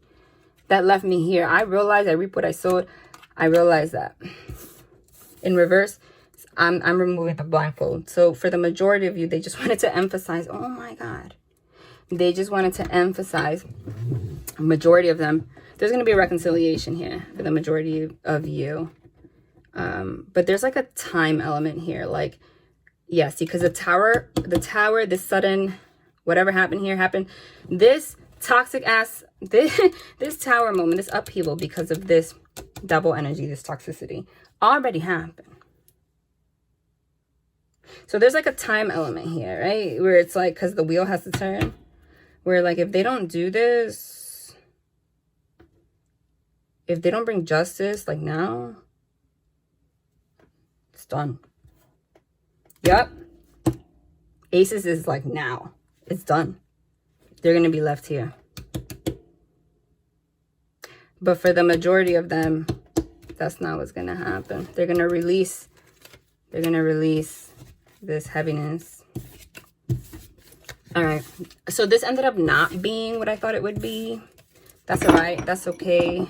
Speaker 1: That left me here. I realized I reap what I sowed. I realized that. In reverse, I'm removing the blindfold. So for the majority of you, they just wanted to emphasize, oh my God. They just wanted to emphasize, majority of them, there's going to be a reconciliation here for the majority of you. But there's like a time element here. Like, yeah, see, because the tower, this sudden, whatever happened here happened. This toxic ass, this tower moment, this upheaval because of this double energy, this toxicity, already happened. So there's like a time element here, right? Where it's like, because the wheel has to turn. Where like, if they don't do this, if they don't bring justice, like now, it's done. Yep. Aces is like now. It's done. They're going to be left here. But for the majority of them, that's not what's going to happen. They're going to release. They're going to release this heaviness. All right. So this ended up not being what I thought it would be. That's all right. That's okay.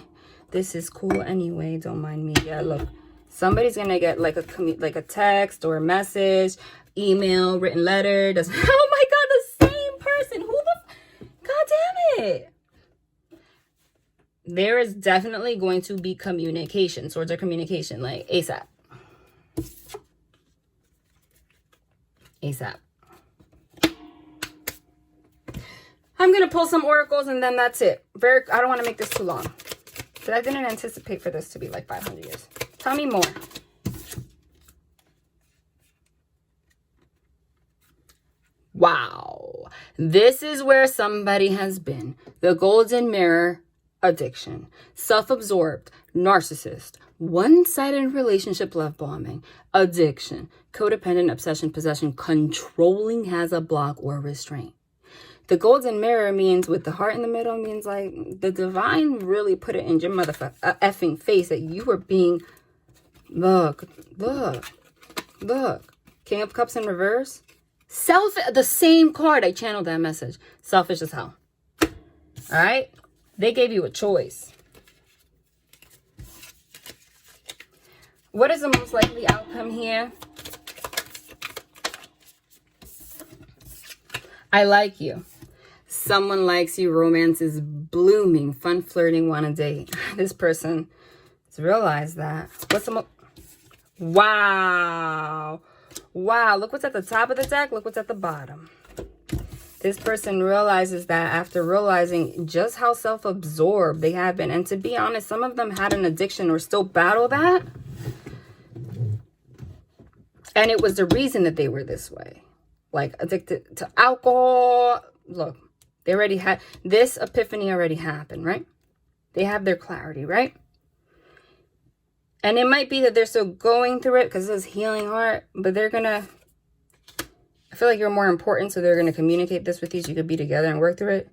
Speaker 1: This is cool anyway. Don't mind me. Yeah, look. Somebody's going to get like a text or a message, email, written letter. Doesn't oh my God, the same person. Who the God damn it. There is definitely going to be communication, swords of communication, like ASAP. ASAP. I'm going to pull some oracles and then that's it. I don't want to make this too long. But I didn't anticipate for this to be like 500 years. Tell me more. Wow. This is where somebody has been. The golden mirror addiction. Self-absorbed. Narcissist. One-sided relationship love bombing. Addiction. Codependent obsession possession. Controlling has a block or restraint. The golden mirror means with the heart in the middle means like the divine really put it in your motherfucking effing face that you were being, look. King of Cups in reverse. The same card. I channeled that message. Selfish as hell. All right. They gave you a choice. What is the most likely outcome here? I like you. Someone likes you. Romance is blooming. Fun flirting. Want to date. This person has realized that. What's the most... Wow. Wow. Look what's at the top of the deck. Look what's at the bottom. This person realizes that after realizing just how self-absorbed they have been. And to be honest, some of them had an addiction or still battle that. And it was the reason that they were this way. Like addicted to alcohol. Look. They already had, this epiphany already happened, right? They have their clarity, right? And it might be that they're still going through it because it's healing heart, but they're going to, I feel like you're more important, so they're going to communicate this with you so you could be together and work through it.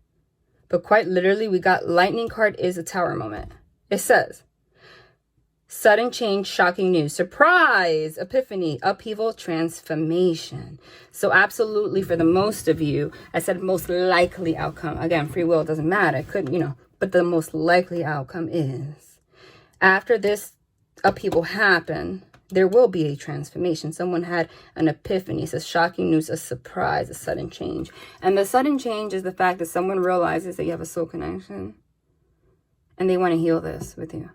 Speaker 1: But quite literally, we got lightning card is a tower moment. It says, sudden change, shocking news, surprise, epiphany, upheaval, transformation. So absolutely for the most of you, I said most likely outcome. Again, free will doesn't matter. It could, but the most likely outcome is after this upheaval happened, there will be a transformation. Someone had an epiphany. It says shocking news, a surprise, a sudden change. And the sudden change is the fact that someone realizes that you have a soul connection and they want to heal this with you.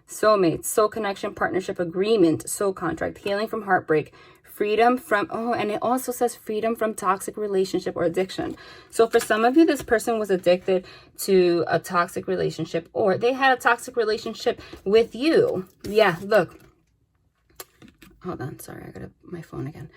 Speaker 1: Soulmate, soul connection, partnership, agreement, soul contract, healing from heartbreak, freedom from, and it also says freedom from toxic relationship or addiction. So for some of you, this person was addicted to a toxic relationship or they had a toxic relationship with you. Yeah, look. Hold on. Sorry, I got my phone again.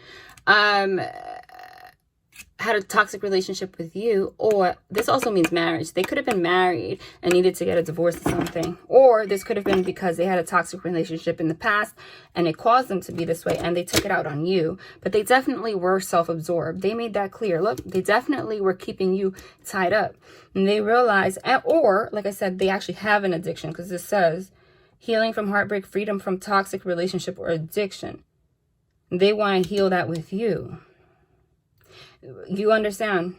Speaker 1: Had a toxic relationship with you, or this also means marriage. They could have been married and needed to get a divorce or something, or this could have been because they had a toxic relationship in the past and it caused them to be this way and they took it out on you. But they definitely were self-absorbed. They made that clear. Look, they definitely were keeping you tied up, and they realized, or like I said, they actually have an addiction because this says healing from heartbreak, freedom from toxic relationship or addiction. They want to heal that with you. You understand?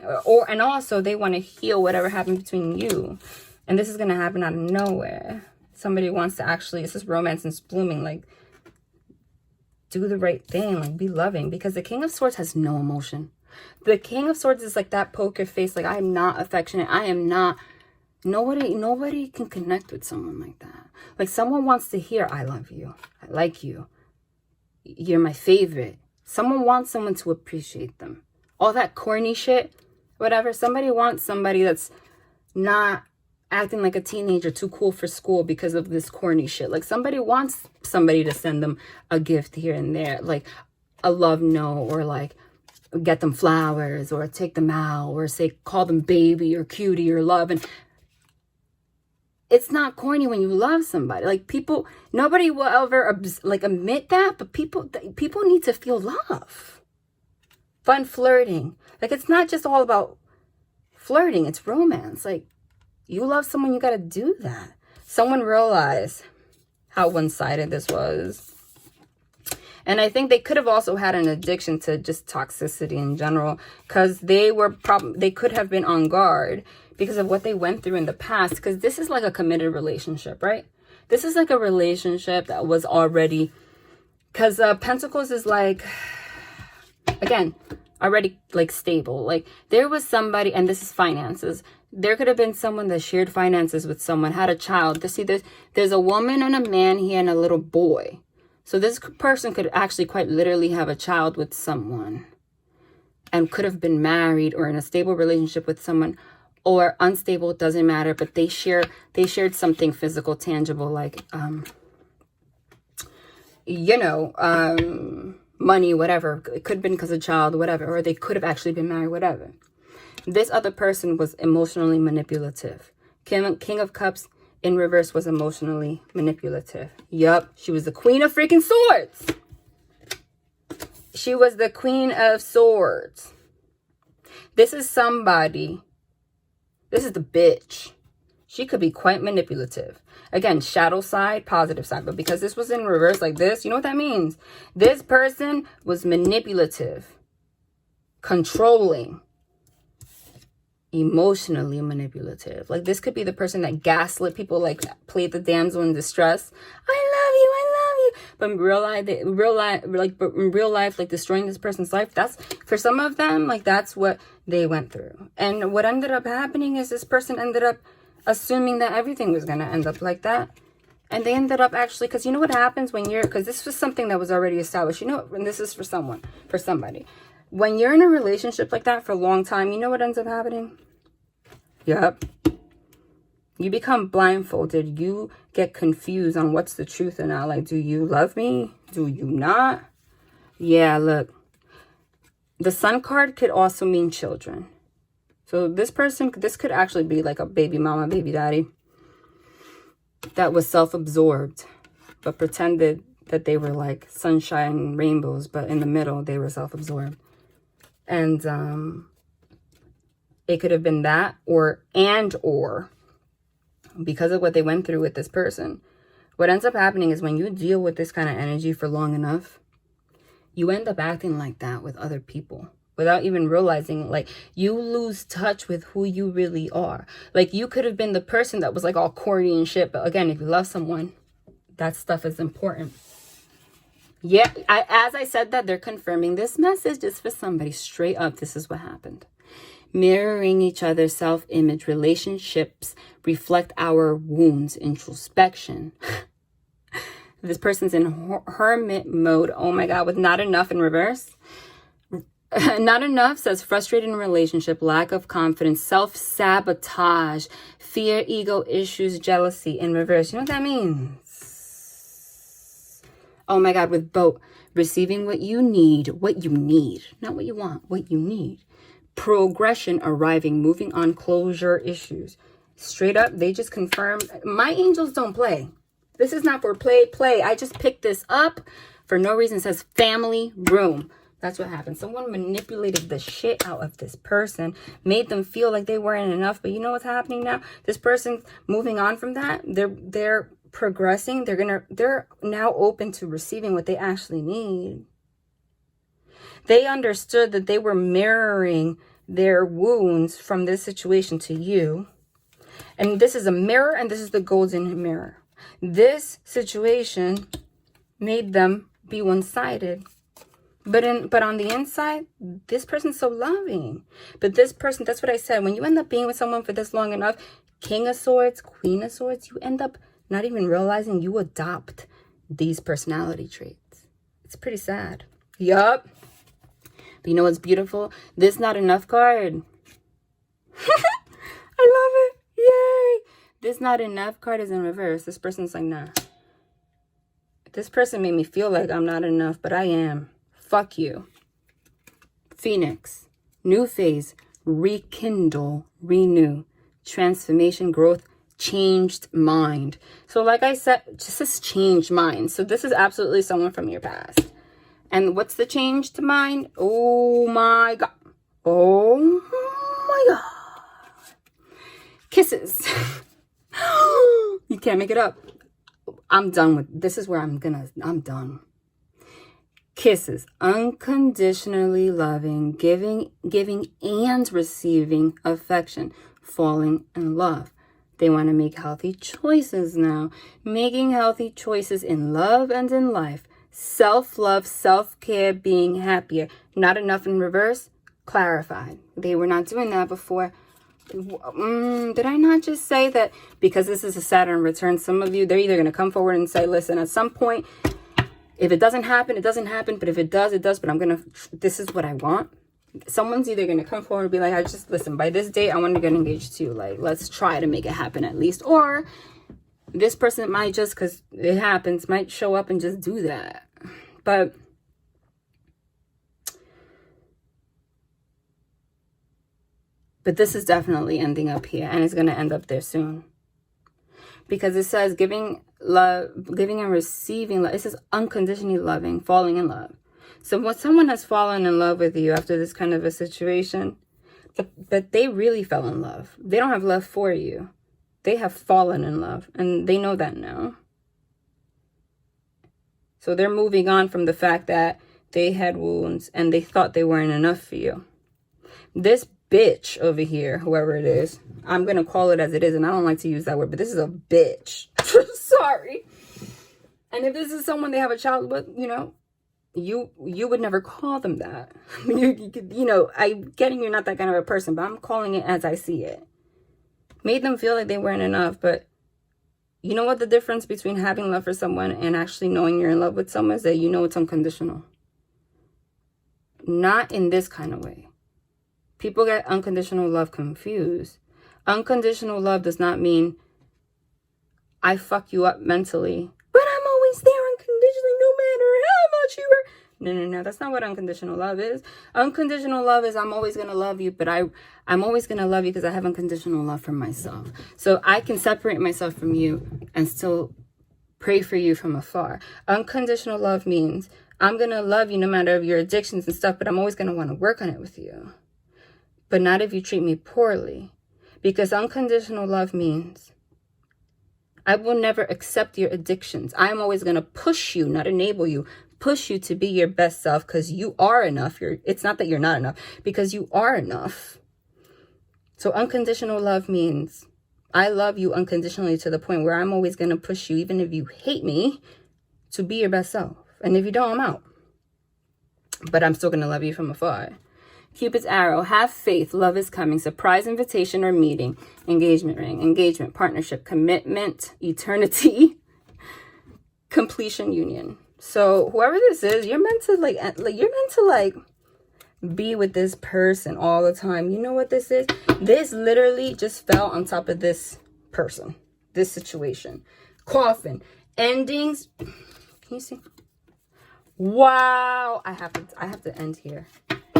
Speaker 1: And also they want to heal whatever happened between you. And this is going to happen out of nowhere. Somebody wants to actually, this is romance and blooming, like do the right thing, like be loving, because the King of Swords has no emotion. The King of Swords is like that poker face, like I am not affectionate. I am not, nobody can connect with someone like that. Like someone wants to hear, I love you. I like you. You're my favorite. Someone wants someone to appreciate them. All that corny shit, whatever. Somebody wants somebody that's not acting like a teenager, too cool for school because of this corny shit. Like somebody wants somebody to send them a gift here and there, like a love note, or like get them flowers, or take them out, or say call them baby or cutie or love. And it's not corny when you love somebody. Like people, nobody will ever like admit that, but people need to feel love. Fun flirting. Like it's not just all about flirting, it's romance. Like you love someone, you got to do that. Someone realized how one-sided this was. And I think they could have also had an addiction to just toxicity in general, because they could have been on guard because of what they went through in the past, because this is like a committed relationship, right? This is like a relationship that was already, because Pentacles is like, again, already like stable. Like there was somebody, and this is finances. There could have been someone that shared finances with someone, had a child. See, there's a woman and a man here and a little boy. So this person could actually quite literally have a child with someone and could have been married or in a stable relationship with someone, or unstable, it doesn't matter, but they shared something physical, tangible, like, money, whatever. It could have been because of child, whatever, or they could have actually been married, whatever. This other person was emotionally manipulative. King of Cups in reverse was emotionally manipulative. Yup, she was the Queen of freaking Swords. She was the Queen of Swords. This is somebody. This is the bitch. She could be quite manipulative. Again, shadow side, positive side. But because this was in reverse like this, you know what that means? This person was manipulative, controlling, emotionally manipulative. Like this could be the person that gaslit people, like played the damsel in distress. I love you. But in real life, like destroying this person's life, that's, for some of them, like that's what they went through. And what ended up happening is this person ended up assuming that everything was going to end up like that. And they ended up actually, because you know what happens when you're, because this was something that was already established, you know, and this is for somebody. When you're in a relationship like that for a long time, you know what ends up happening? Yep. You become blindfolded. You get confused on what's the truth or not. Like, do you love me? Do you not? Yeah, look. The Sun card could also mean children. So this person, this could actually be like a baby mama, baby daddy that was self-absorbed, but pretended that they were like sunshine and rainbows, but in the middle, they were self-absorbed. And it could have been that, or because of what they went through with this person. What ends up happening is when you deal with this kind of energy for long enough, you end up acting like that with other people without even realizing. Like, you lose touch with who you really are. Like, you could have been the person that was like all corny and shit, but again, if you love someone, that stuff is important. Yeah, as I said that, they're confirming this message is for somebody. Straight up, this is what happened. Mirroring each other's self-image, relationships reflect our wounds, introspection. This person's in hermit mode. Oh my God, with not enough in reverse. Not enough says frustrated in relationship, lack of confidence, self-sabotage, fear, ego issues, jealousy in reverse. You know what that means? Oh my God, with both. Receiving what you need, not what you want, what you need. Progression, arriving, moving on, closure, issues. Straight up, they just confirmed. My angels don't play. This is not for play. I just picked this up for no reason. It says family room. That's what happened. Someone manipulated the shit out of this person, made them feel like they weren't enough. But you know what's happening now? This person moving on from that, they're progressing. They're now open to receiving what they actually need. They understood that they were mirroring their wounds from this situation to you. And this is a mirror, and this is the golden mirror. This situation made them be one-sided. But on the inside, this person's so loving. But this person, that's what I said. When you end up being with someone for this long enough, King of Swords, Queen of Swords, you end up not even realizing you adopt these personality traits. It's pretty sad. Yup. But you know what's beautiful? This not enough card. I love it. Yay. This not enough card is in reverse. This person's like, nah. This person made me feel like I'm not enough, but I am. Fuck you. Phoenix. New phase. Rekindle. Renew. Transformation. Growth. Changed mind. So like I said, just this changed mind. So this is absolutely someone from your past. And what's the changed mind? Oh my God. Oh my God. Kisses. You can't make it up. I'm done with this. Is where I'm done. Kisses, unconditionally loving, giving and receiving affection, falling in love. They want to make healthy choices now. Making healthy choices in love and in life. Self-love, self-care, being happier. Not enough in reverse, clarified. They were not doing that before. Did I not just say that because this is a Saturn return, some of you, they're either going to come forward and say, listen, at some point, if it doesn't happen, it doesn't happen. But if it does, it does. But this is what I want. Someone's either going to come forward and be like, listen, by this date, I want to get engaged to you. Like, let's try to make it happen at least. Or this person might just, because it happens, might show up and just do that. But this is definitely ending up here. And it's going to end up there soon. Because it says giving and receiving love. It says unconditionally loving, falling in love. So when someone has fallen in love with you after this kind of a situation, but they really fell in love. They don't have love for you. They have fallen in love. And they know that now. So they're moving on from the fact that they had wounds and they thought they weren't enough for you. This bitch over here, whoever it is, I'm going to call it as it is. And I don't like to use that word, but this is a bitch. Sorry. And if this is someone they have a child with, you know, you would never call them that. You know, I'm getting you're not that kind of a person, but I'm calling it as I see it. Made them feel like they weren't enough. But you know what the difference between having love for someone and actually knowing you're in love with someone is that you know it's unconditional. Not in this kind of way. People get unconditional love confused. Unconditional love does not mean I fuck you up mentally, but I'm always there unconditionally no matter how much you are. No. That's not what unconditional love is. Unconditional love is I'm always going to love you, but I'm always going to love you because I have unconditional love for myself. So I can separate myself from you and still pray for you from afar. Unconditional love means I'm going to love you no matter your addictions and stuff, but I'm always going to want to work on it with you. But not if you treat me poorly. Because unconditional love means I will never accept your addictions. I'm always going to push you, not enable you. Push you to be your best self because you are enough. It's not that you're not enough, because you are enough. So unconditional love means I love you unconditionally to the point where I'm always going to push you, even if you hate me, to be your best self. And if you don't, I'm out. But I'm still going to love you from afar. Cupid's arrow, have faith, love is coming, surprise invitation or meeting, engagement ring, engagement, partnership, commitment, eternity, completion, union. So whoever this is, you're meant to be with this person all the time. You know what this is? This literally just fell on top of this person, this situation. Coffin, endings. Can you see? Wow, I have to end here.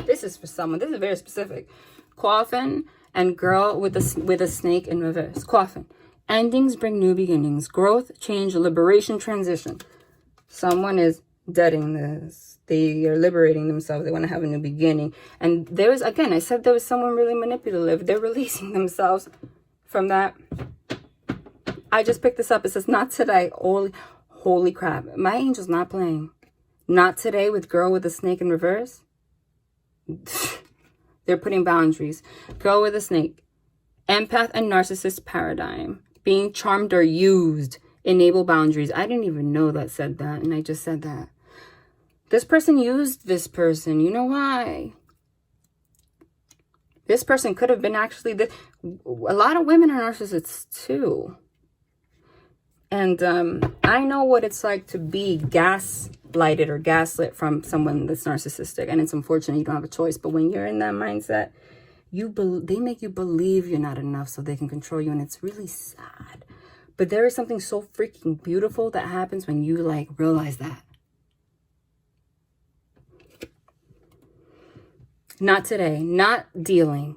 Speaker 1: This is for someone. This is very specific. Coffin and girl with a snake in reverse. Coffin. Endings bring new beginnings. Growth, change, liberation, transition. Someone is deading this. They are liberating themselves. They want to have a new beginning. And there's, again, I said there was someone really manipulative. They're releasing themselves from that. I just picked this up. It says, not today. Holy crap. My angel's not playing. Not today with girl with a snake in reverse. They're putting boundaries. Girl with a snake. Empath and narcissist paradigm. Being charmed or used. Enable boundaries. I didn't even know that said that. And I just said that. This person used this person. You know why? This person could have been actually... A lot of women are narcissists too. And I know what it's like to be gaslighted or gaslit from someone that's narcissistic. And it's unfortunate you don't have a choice. But when you're in that mindset, they make you believe you're not enough so they can control you. And it's really sad. But there is something so freaking beautiful that happens when you realize that. Not today. Not dealing.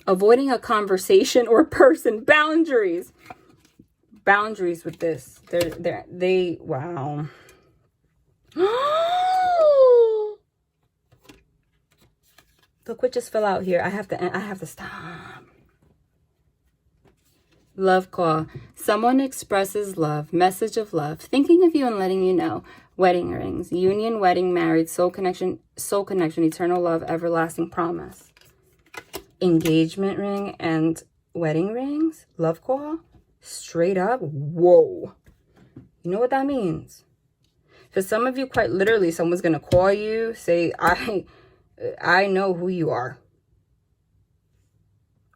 Speaker 1: Avoiding a conversation or person. Boundaries. Boundaries with this. Wow. Look what just fell out here. I have to stop. Love call. Someone expresses love, message of love, thinking of you and letting you know. Wedding rings. Union, wedding, married, soul connection, eternal love, everlasting promise. Engagement ring and wedding rings. Love call. Straight up. Whoa. You know what that means? For some of you, quite literally, someone's going to call you, say, I know who you are.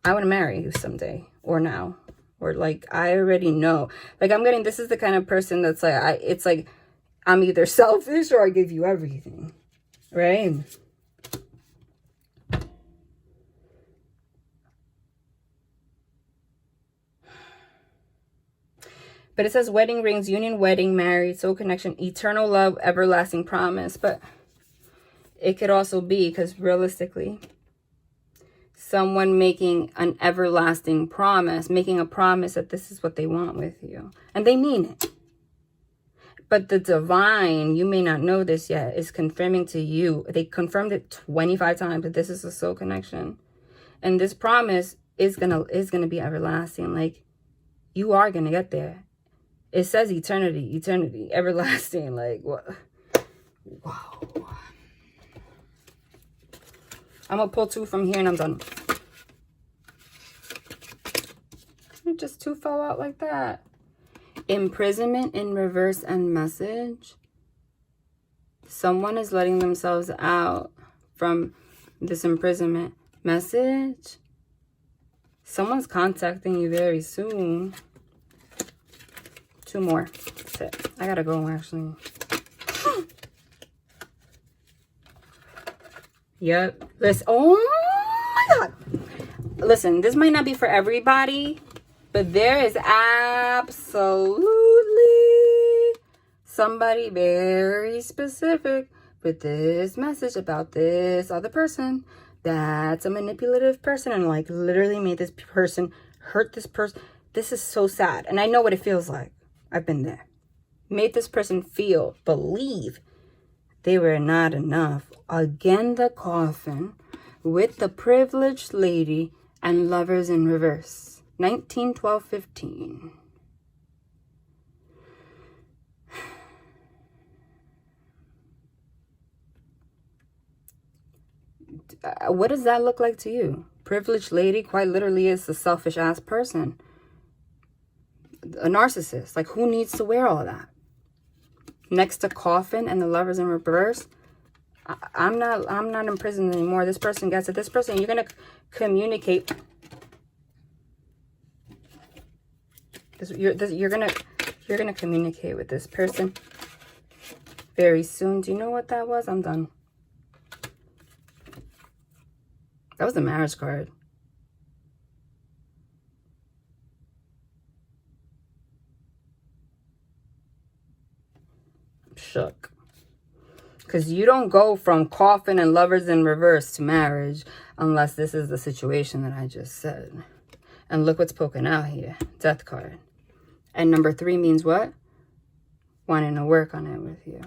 Speaker 1: I want to marry you someday, or now, or like, I already know. Like, I'm getting, this is the kind of person that's like, it's like, I'm either selfish or I give you everything, right? But it says wedding rings, union, wedding, married, soul connection, eternal love, everlasting promise. But it could also be, because realistically, someone making an everlasting promise, making a promise that this is what they want with you. And they mean it. But the divine, you may not know this yet, is confirming to you. They confirmed it 25 times that this is a soul connection. And this promise is gonna be everlasting. Like, you are gonna get there. It says eternity, everlasting. Like, what? Wow. I'm gonna pull 2 from here and I'm done. Just 2 fell out like that. Imprisonment in reverse and message. Someone is letting themselves out from this imprisonment. Message. Someone's contacting you very soon. 2 more. That's it. I gotta go, actually. Yep. Listen. Oh my God. Listen, this might not be for everybody, but there is absolutely somebody very specific with this message about this other person that's a manipulative person and like literally made this person hurt this person. This is so sad. And I know what it feels like. I've been there. Made this person believe they were not enough. Again, the coffin with the privileged lady and lovers in reverse. 19, 12, 15. What does that look like to you? Privileged lady quite literally is a selfish ass person. A narcissist. Like, who needs to wear all that? Next to coffin and the lovers in reverse. I'm not in prison anymore. This person gets it. This person, you're gonna communicate. You're gonna communicate with this person very soon. Do you know what that was? I'm done. That was the marriage card. I'm shook. Because you don't go from coffin and lovers in reverse to marriage unless this is the situation that I just said. And look what's poking out here. Death card. And number 3 means what? Wanting to work on it with you.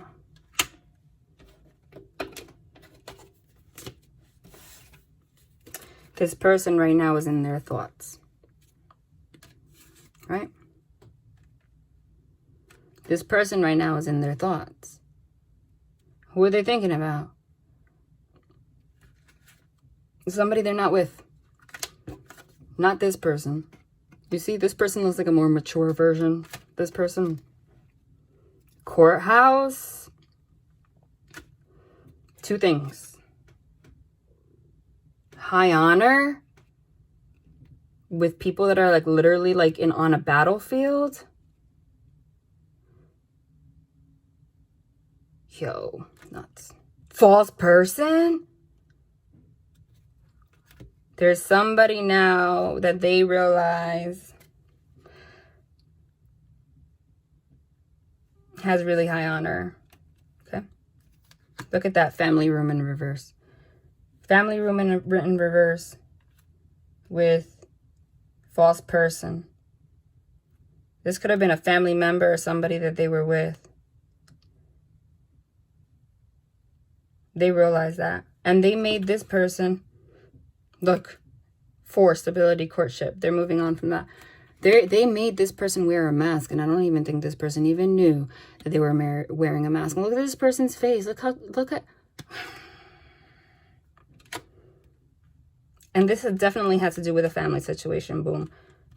Speaker 1: This person right now is in their thoughts. Right? This person right now is in their thoughts. Who are they thinking about? Somebody they're not with. Not this person. You see, this person looks like a more mature version. This person. Courthouse. 2 things. High honor. With people that are like literally like on a battlefield. Yo, nuts. False person. There's somebody now that they realize has really high honor. Okay. Look at that family room in reverse. Family room in reverse with false person. This could have been a family member or somebody that they were with. They realized that. And they made this person, look, for stability, courtship. They're moving on from that. They made this person wear a mask, and I don't even think this person even knew that they were wearing a mask. And look at this person's face. Look at. And this has definitely had to do with a family situation, boom.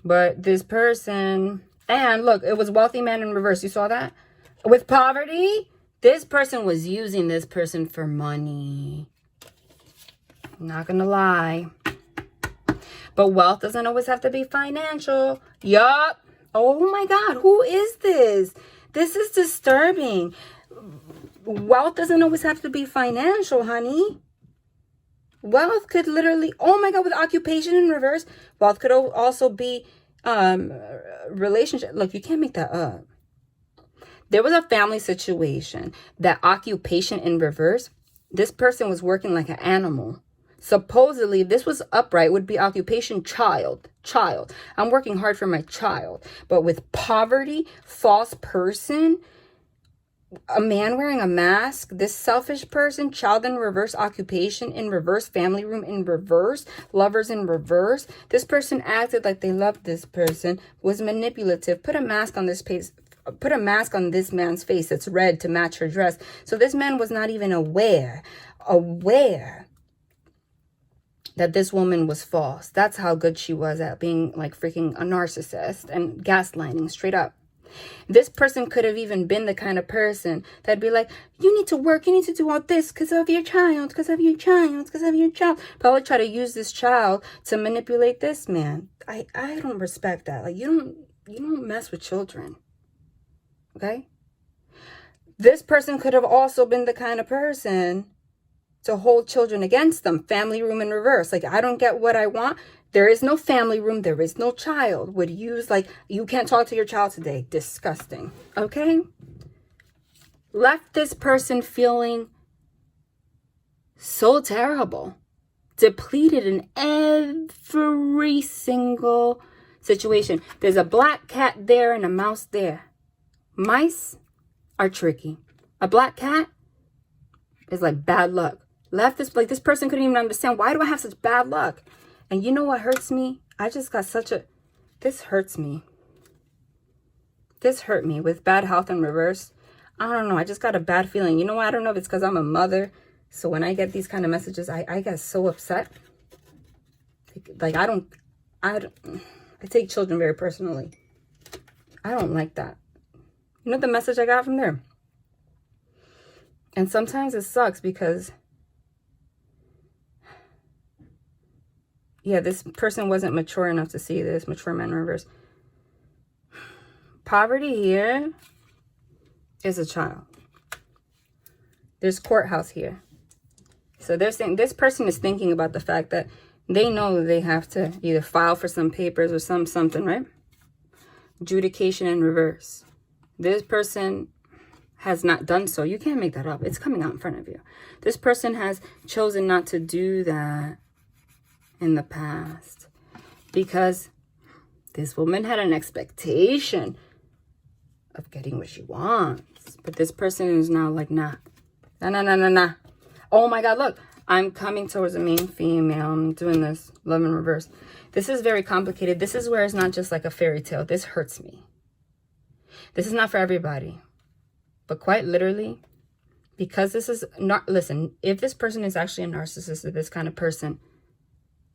Speaker 1: But this person, and look, it was wealthy man in reverse. You saw that? With poverty, this person was using this person for money. I'm not gonna lie. But wealth doesn't always have to be financial. Yup. Oh my God, who is this? This is disturbing. Wealth doesn't always have to be financial, honey. Wealth could literally, oh my God, with occupation in reverse, wealth could also be relationship. Look, you can't make that up. There was a family situation that occupation in reverse, this person was working like an animal. Supposedly, this was upright, would be occupation child. I'm working hard for my child. But with poverty, false person, a man wearing a mask, this selfish person, child in reverse, occupation in reverse, family room in reverse, lovers in reverse. This person acted like they loved this person, was manipulative, put a mask on this face. Put a mask on this man's face that's red to match her dress. So this man was not even aware that this woman was false. That's how good she was at being like freaking a narcissist and gaslighting straight up. This person could have even been the kind of person that'd be like, you need to work, you need to do all this because of your child, because of your child, because of your child. Probably try to use this child to manipulate this man. I don't respect that. Like you don't mess with children. Okay? This person could have also been the kind of person to hold children against them. Family room in reverse. Like, I don't get what I want. There is no family room. There is no child. Would use like, you can't talk to your child today. Disgusting. Okay? Left this person feeling so terrible. Depleted in every single situation. There's a black cat there and a mouse there. Mice are tricky. A black cat is like bad luck. Left this, like this person couldn't even understand, why do I have such bad luck? And you know what hurts me? I just got this hurts me. This hurt me with bad health in reverse. I don't know. I just got a bad feeling. You know what? I don't know if it's because I'm a mother. So when I get these kind of messages, I get so upset. Like I take children very personally. I don't like that. You know the message I got from there? And sometimes it sucks because, yeah, this person wasn't mature enough to see this. Mature man in reverse. Poverty here is a child. There's courthouse here. So they're saying this person is thinking about the fact that they know that they have to either file for some papers or something, right? Adjudication in reverse. This person has not done so. You can't make that up. It's coming out in front of you. This person has chosen not to do that in the past because this woman had an expectation of getting what she wants. But this person is now like, nah. Oh my God, look. I'm coming towards a main female. I'm doing this. Love in reverse. This is very complicated. This is where it's not just like a fairy tale. This hurts me. This is not for everybody. But quite literally, because this is not, listen, if this person is actually a narcissist or this kind of person,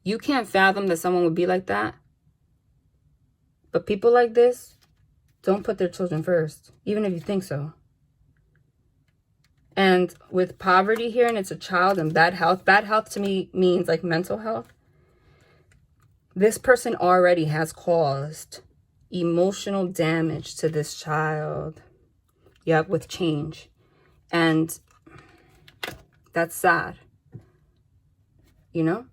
Speaker 1: you can't fathom that someone would be like that. But people like this don't put their children first, even if you think so. And with poverty here, and it's a child, and bad health to me means like mental health. This person already has caused emotional damage to this child. Yep, with change. And that's sad. You know?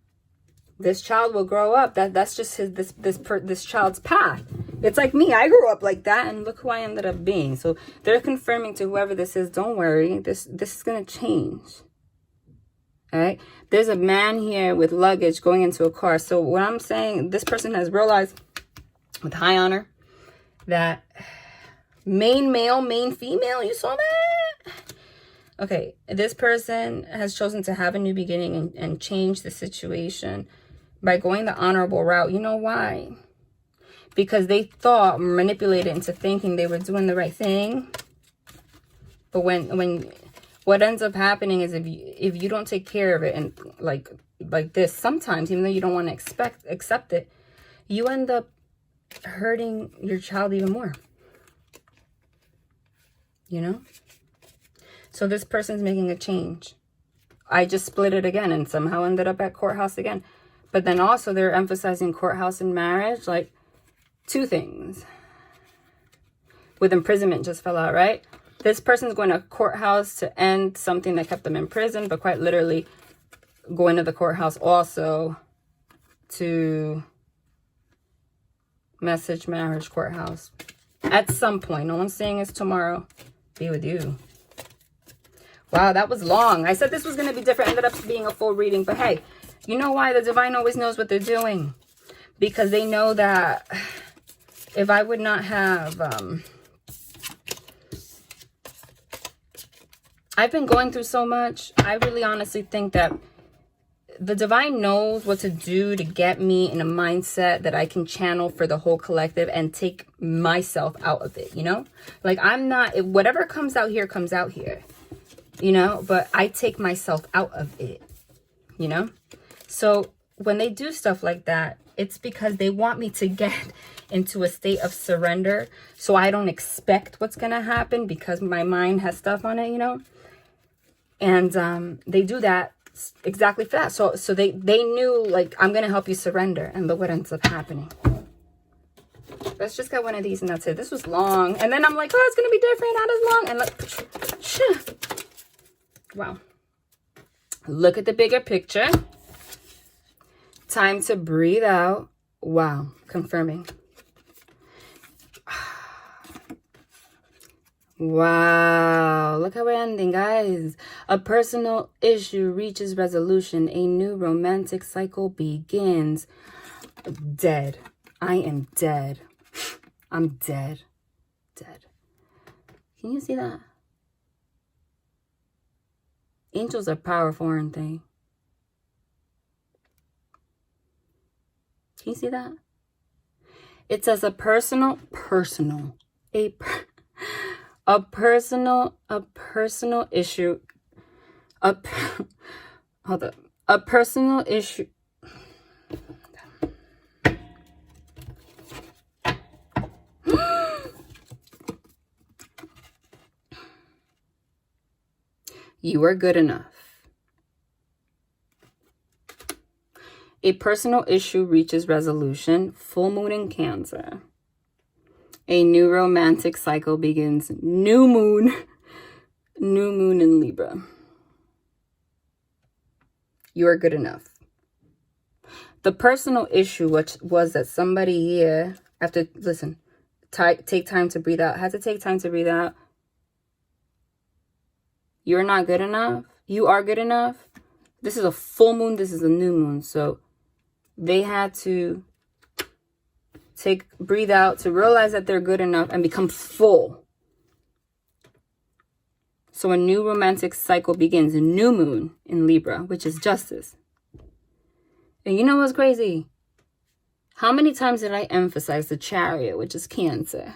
Speaker 1: This child will grow up. That's just this child's path. It's like me. I grew up like that, and look who I ended up being. So they're confirming to whoever this is, don't worry. This is going to change. All right? There's a man here with luggage going into a car. So what I'm saying, this person has realized with high honor that main male, main female, you saw that? Okay, this person has chosen to have a new beginning and change the situation by going the honorable route. You know why? because they thought, manipulated into thinking they were doing the right thing. But when what ends up happening is if you don't take care of it, and like this, sometimes even though you don't want to accept it, you end up hurting your child even more. You know? So this person's making a change. I just split it again and somehow ended up at courthouse again. But then also they're emphasizing courthouse and marriage, like two things. With imprisonment just fell out, right? This person's going to courthouse to end something that kept them in prison, but quite literally going to the courthouse also to message marriage courthouse. At some point, no one's saying it's tomorrow, be with you. Wow, that was long. I said this was going to be different. Ended up being a full reading. But hey, you know why? The divine always knows what they're doing. Because they know that if I would not have... I've been going through so much. I really honestly think that the divine knows what to do to get me in a mindset that I can channel for the whole collective and take myself out of it, you know? Like I'm not... Whatever comes out here, comes out here. You know, but I take myself out of it, you know? So when they do stuff like that, it's because they want me to get into a state of surrender so I don't expect what's going to happen because my mind has stuff on it, you know? And they do that exactly for that. So they knew, like, I'm going to help you surrender. And look what ends up happening. Let's just get one of these and that's it. This was long. And then I'm like, oh, it's going to be different, not as long. And like... Wow. Look at the bigger picture. Time to breathe out. Wow. Confirming. Wow. Look how we're ending, guys. A personal issue reaches resolution. A new romantic cycle begins. Dead. I am dead. I'm dead. Dead. Can you see that? Angels are powerful, aren't they? Can you see that? It says a personal issue. Hold up. A personal issue. You are good enough. A personal issue reaches resolution. Full moon in Cancer. A new romantic cycle begins. New moon. New moon in Libra. You are good enough. The personal issue, which was that somebody here, after, listen, take time to breathe out. Had to take time to breathe out. You're not good enough. You are good enough. This is a full moon. This is a new moon. So they had to breathe out to realize that they're good enough and become full. So a new romantic cycle begins. A new moon in Libra, which is justice. And you know what's crazy? How many times did I emphasize the Chariot, which is Cancer?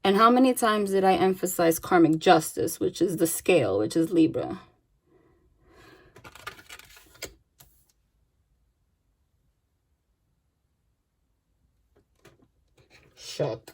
Speaker 1: And how many times did I emphasize karmic justice, which is the Scale, which is Libra? Shut.